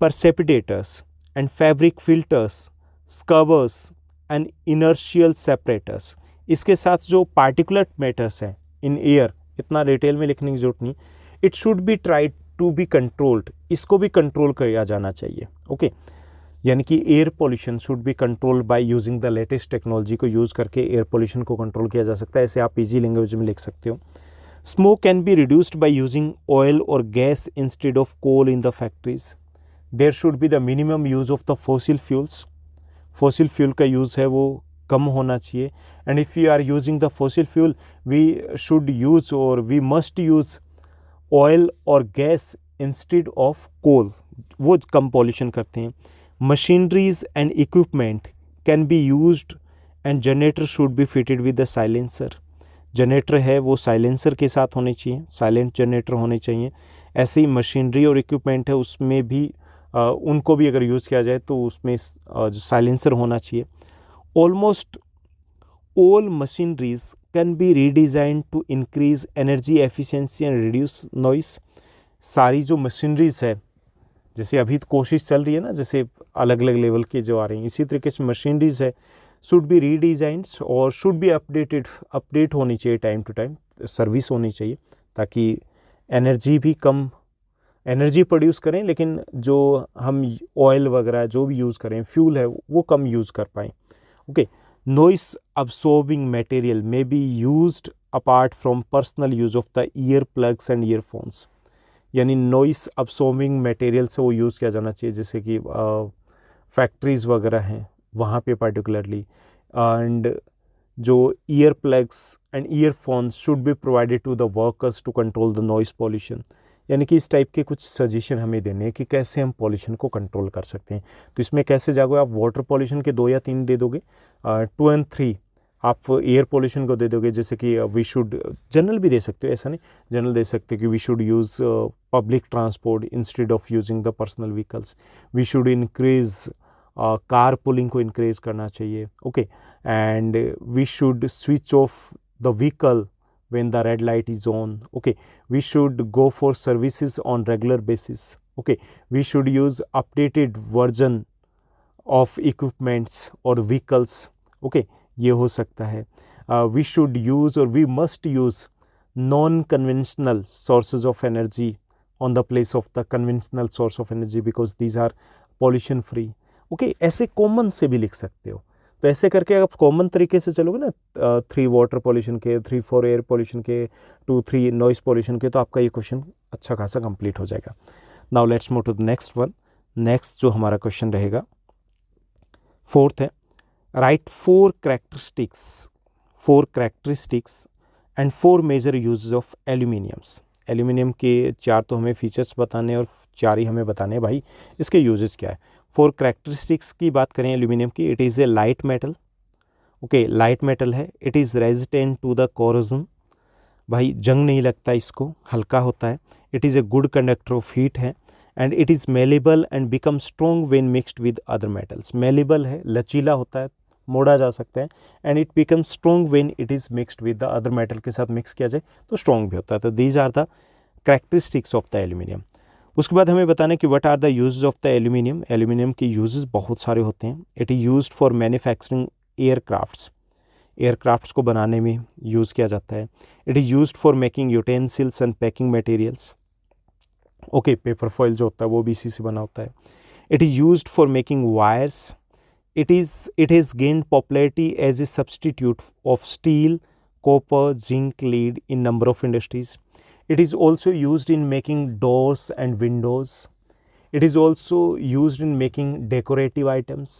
precipitators and fabric filters, scrubbers and inertial separators। इसके साथ जो particulate matters हैं in air, इतना detail में लिखने की जरूरत नहीं, it should be tried to be controlled, इसको भी कंट्रोल किया जाना चाहिए। ओके, यानी कि air pollution should be control by using the latest technology को यूज़ करके एयर पोल्यूशन को कंट्रोल किया जा सकता है। ऐसे आप इजी लैंग्वेज में लिख सकते हो। Smoke can be reduced by using oil or gas instead of coal in the factories. There should be the minimum use of the fossil fuels. Fossil fuel का यूज़ है वो कम होना चाहिए, and if you are using the fossil fuel we should use or we must use oil or gas instead of coal, वो कम pollution करते हैं। Machineries and equipment can be used and generator should be fitted with the silencer। Generator है वो silencer के साथ होने चाहिए, साइलेंट जनरेटर होने चाहिए। ऐसे ही मशीनरी और इक्विपमेंट है उसमें भी उनको भी अगर यूज़ किया जाए तो उसमें जो साइलेंसर होना चाहिए। Almost all machineries can be redesign to increase energy efficiency and reduce noise. सारी जो मशीनरीज है, जैसे अभी तो कोशिश चल रही है ना, जैसे अलग अलग लेवल के जो आ रही हैं, इसी तरीके से मशीनरीज है शुड बी रीडिज़ाइंड और शुड बी अपडेट होनी चाहिए, टाइम टू टाइम सर्विस होनी चाहिए, ताकि एनर्जी भी कम एनर्जी प्रोड्यूस करें, लेकिन जो हम ऑयल वगैरह जो भी यूज़ करें, फ्यूल है, वो कम यूज़ कर पाएँ। Okay, noise absorbing material may be used apart from personal use of the year plugs and earphones. यानी नॉइस अब्सॉर्बिंग मटेरियल से वो यूज़ किया जाना चाहिए, जैसे कि फैक्ट्रीज़ वगैरह हैं वहाँ पे पर्टिकुलरली, एंड जो ear plugs and earphones should be provided to the workers to control the noise pollution. यानी कि इस टाइप के कुछ सजेशन हमें देने हैं कि कैसे हम पॉल्यूशन को कंट्रोल कर सकते हैं। तो इसमें कैसे जाओगे आप, वाटर पॉल्यूशन के 2 या 3 दे दोगे, 2 और 3 आप एयर पॉल्यूशन को दे दोगे, जैसे कि वी शुड, जनरल भी दे सकते हो, ऐसा नहीं, जनरल दे सकते हो कि we should use public transport instead of using the personal vehicles, we should increase car pooling को इंक्रीज करना चाहिए, okay, and we should switch off the vehicle when the red light is on, okay, we should go for services on regular basis, okay, we should use updated version of equipments or vehicles, okay, ये हो सकता है। we should use or we must use non conventional sources of energy on the place of the conventional source of energy because these are pollution free, okay, ऐसे common से भी लिख सकते हो। तो ऐसे करके आप कॉमन तरीके से चलोगे ना, 3 वाटर पॉल्यूशन के, 3 4 एयर पॉल्यूशन के, 2 3 नॉइस पॉल्यूशन के, तो आपका ये क्वेश्चन अच्छा खासा कंप्लीट हो जाएगा। Now let's move to the next one. Next जो हमारा क्वेश्चन रहेगा 4th है, right 4 characteristics and 4 major uses of aluminiums. Aluminium के 4 तो हमें फीचर्स बताने और 4 ही हमें बताने भाई इसके यूजेस क्या है। 4 कैरेक्टरिस्टिक्स की बात करें एल्यूमिनियम की, it is a light metal, okay, light metal है, it is resistant to the corrosion, भाई जंग नहीं लगता इसको, हल्का होता है, it is a good conductor of heat है, and it is malleable and become strong when mixed with other metals. Malleable है, लचीला होता है, मोड़ा जा सकता है, and it become strong when it is mixed with the other metal, के साथ मिक्स किया जाए तो स्ट्रॉन्ग भी होता है। तो these are the characteristics of the aluminium. उसके बाद हमें बताना है कि what are the uses of the aluminium. Aluminium के यूजेस बहुत सारे होते हैं। It is used for manufacturing aircrafts को बनाने में यूज़ किया जाता है। It is used for making utensils and packing materials, okay, paper foil जो होता है वो भी इसी से बना होता है। It is used for making wires. It has gained popularity as a substitute of steel, copper, zinc, lead in number of industries. It is also used in making doors and windows. It is also used in making decorative items.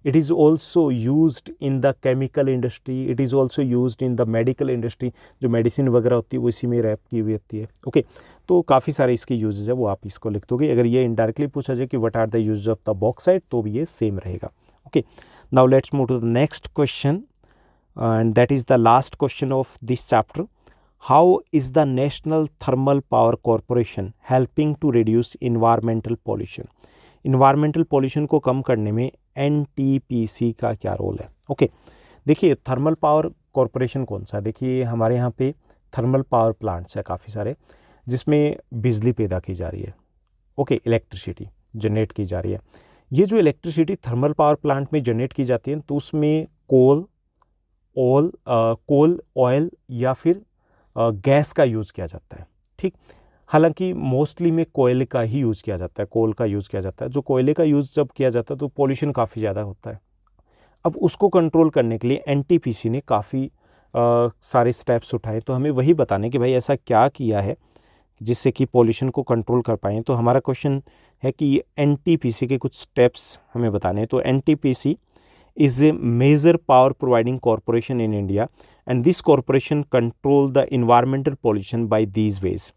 It is also used in the chemical industry. It is also used in the medical industry. जो medicine वगैरह होती है वो इसी में rap की हुई होती है, ओके। तो काफ़ी सारे इसके यूजेस है, वो आप इसको लिख दोगे। अगर ये इनडायरेक्टली पूछा जाए कि what are the uses of the bauxite, तो भी ये सेम रहेगा, okay. Now let's move to the next question, and that is the last question of this chapter. How is the National Thermal Power Corporation helping to reduce environmental pollution? Environmental pollution को कम करने में NTPC का क्या role है, okay. देखिए thermal power corporation कौन सा है, देखिए हमारे यहाँ पे थर्मल पावर प्लांट्स है काफ़ी सारे, जिसमें बिजली पैदा की जा रही है, ओके, इलेक्ट्रिसिटी जनरेट की जा रही है। ये जो इलेक्ट्रिसिटी थर्मल पावर प्लांट में जनरेट की जाती है तो उसमें कोल, ऑयल या फिर गैस का यूज़ किया जाता है, ठीक। हालांकि मोस्टली में कोयले का ही यूज़ किया जाता है, कोल का यूज़ किया जाता है। जो कोयले का यूज़ जब किया जाता है तो पॉल्यूशन काफ़ी ज़्यादा होता है। अब उसको कंट्रोल करने के लिए एनटीपीसी ने काफ़ी सारे स्टेप्स उठाए। तो हमें वही बताने कि भाई ऐसा क्या किया है जिससे कि पॉल्यूशन को कंट्रोल कर पाएँ। तो हमारा क्वेश्चन है कि एनटीपीसी के कुछ स्टेप्स हमें बताने हैं। तो NTPC is a major power providing corporation in India, and this corporation control the environmental pollution by these ways: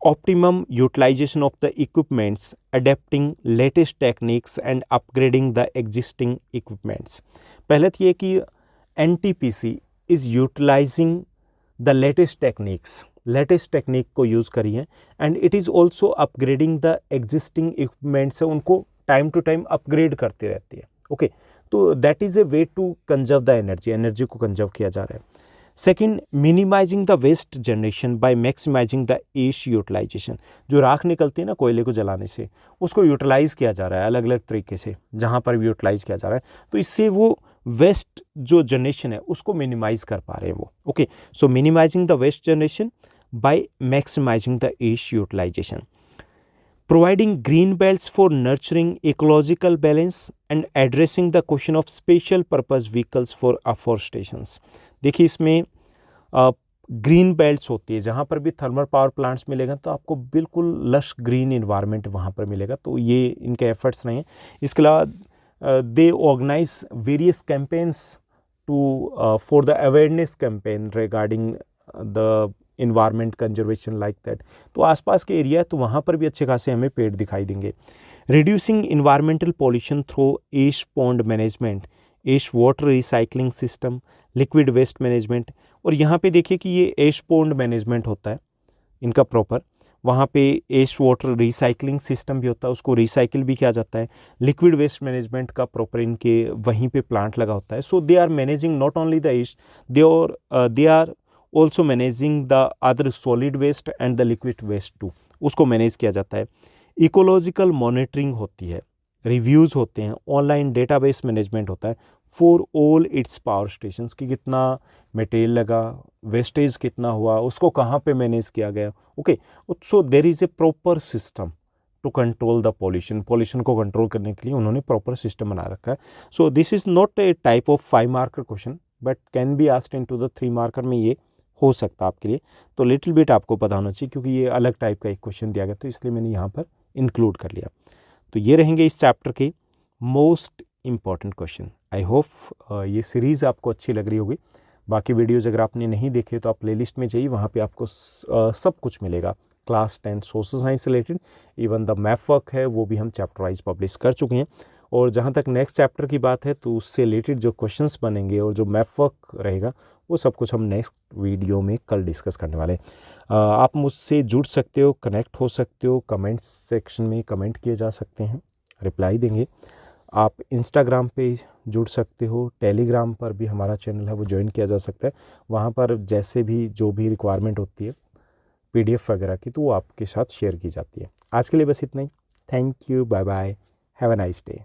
optimum utilization of the equipments, adapting latest techniques and upgrading the existing equipments। पहले तो ये कि NTPC is utilizing the latest technique को use करी है, and it is also upgrading the existing equipments है, उनको time to time upgrade करती रहती है, ओके। तो that is a way to conserve the energy को कंजर्व किया जा रहा है। Second, minimising the waste generation by maximising the ash utilisation. जो राख निकलती है ना कोयले को जलाने से, उसको यूटिलाइज़ किया जा रहा है अलग अलग तरीके से, जहाँ पर भी यूटिलाइज़ किया जा रहा है। तो इससे वो वेस्ट जो जनरेशन है उसको मिनिमाइज़ कर पा रहे हैं वो, okay. So minimising the waste generation by maximising the ash utilisation. Providing green belts for nurturing ecological balance and addressing the question of special purpose vehicles for afforestation। देखिए इसमें ग्रीन बेल्ट्स होती है, जहाँ पर भी थर्मल पावर प्लांट्स मिलेगा तो आपको बिल्कुल लश ग्रीन इन्वायरमेंट वहाँ पर मिलेगा। तो ये इनके एफर्ट्स रहे हैं। इसके अलावा they organize various campaigns to for the awareness campaign regarding the environment conservation like that. तो आसपास के एरिया तो वहाँ पर भी अच्छे खासे हमें पेड़ दिखाई देंगे. Reducing environmental pollution through ash pond management, ash water recycling system, liquid waste management. और यहाँ पे देखिए कि ये एश पॉन्ड मैनेजमेंट होता है इनका प्रॉपर. वहाँ पे एश वाटर रिसाइकलिंग सिस्टम भी होता है, उसको रिसाइकिल भी किया जाता है. लिक्विड वेस्ट मैनेजमेंट का प्रॉपर इनके वहीं पे प्लांट लगा होता है. So they are managing not only the ash, they are also managing the other solid waste and the liquid waste too, उसको मैनेज किया जाता है. इकोलॉजिकल मॉनिटरिंग होती है, रिव्यूज़ होते हैं, ऑनलाइन डेटाबेस मैनेजमेंट होता है for all it's power stations कि कितना मटेरियल लगा, वेस्टेज कितना हुआ, उसको कहाँ पे मैनेज किया गया. Okay, so there is a proper system to control the pollution. Pollution को कंट्रोल करने के लिए उन्होंने प्रॉपर सिस्टम बना रखा है. So this is not a type of 5 marker question but can be asked into the 3 marker में ये हो सकता है आपके लिए. तो लिटिल बिट आपको पता होना चाहिए क्योंकि ये अलग टाइप का एक क्वेश्चन दिया गया, तो इसलिए मैंने यहाँ पर इंक्लूड कर लिया. तो ये रहेंगे इस चैप्टर के most important question. I hope ये सीरीज़ आपको अच्छी लग रही होगी. बाकी वीडियोज़ अगर आपने नहीं देखे तो आप प्लेलिस्ट में जाइए, वहाँ पे आपको सब कुछ मिलेगा क्लास 10 सोशल साइंस से related. Even the map work है वो भी हम चैप्टर वाइज पब्लिश कर चुके हैं. और जहाँ तक नेक्स्ट चैप्टर की बात है तो उससे रिलेटेड जो क्वेश्चंस बनेंगे और जो मैप वर्क रहेगा वो सब कुछ हम नेक्स्ट वीडियो में कल डिस्कस करने वाले हैं. आप मुझसे जुड़ सकते हो, कनेक्ट हो सकते हो, कमेंट सेक्शन में कमेंट किए जा सकते हैं, रिप्लाई देंगे. आप इंस्टाग्राम पे जुड़ सकते हो, टेलीग्राम पर भी हमारा चैनल है वो ज्वाइन किया जा सकता है. वहाँ पर जैसे भी जो भी रिक्वायरमेंट होती है PDF वगैरह की तो वो आपके साथ शेयर की जाती है. आज के लिए बस इतना ही. Thank you, bye bye, have a nice day.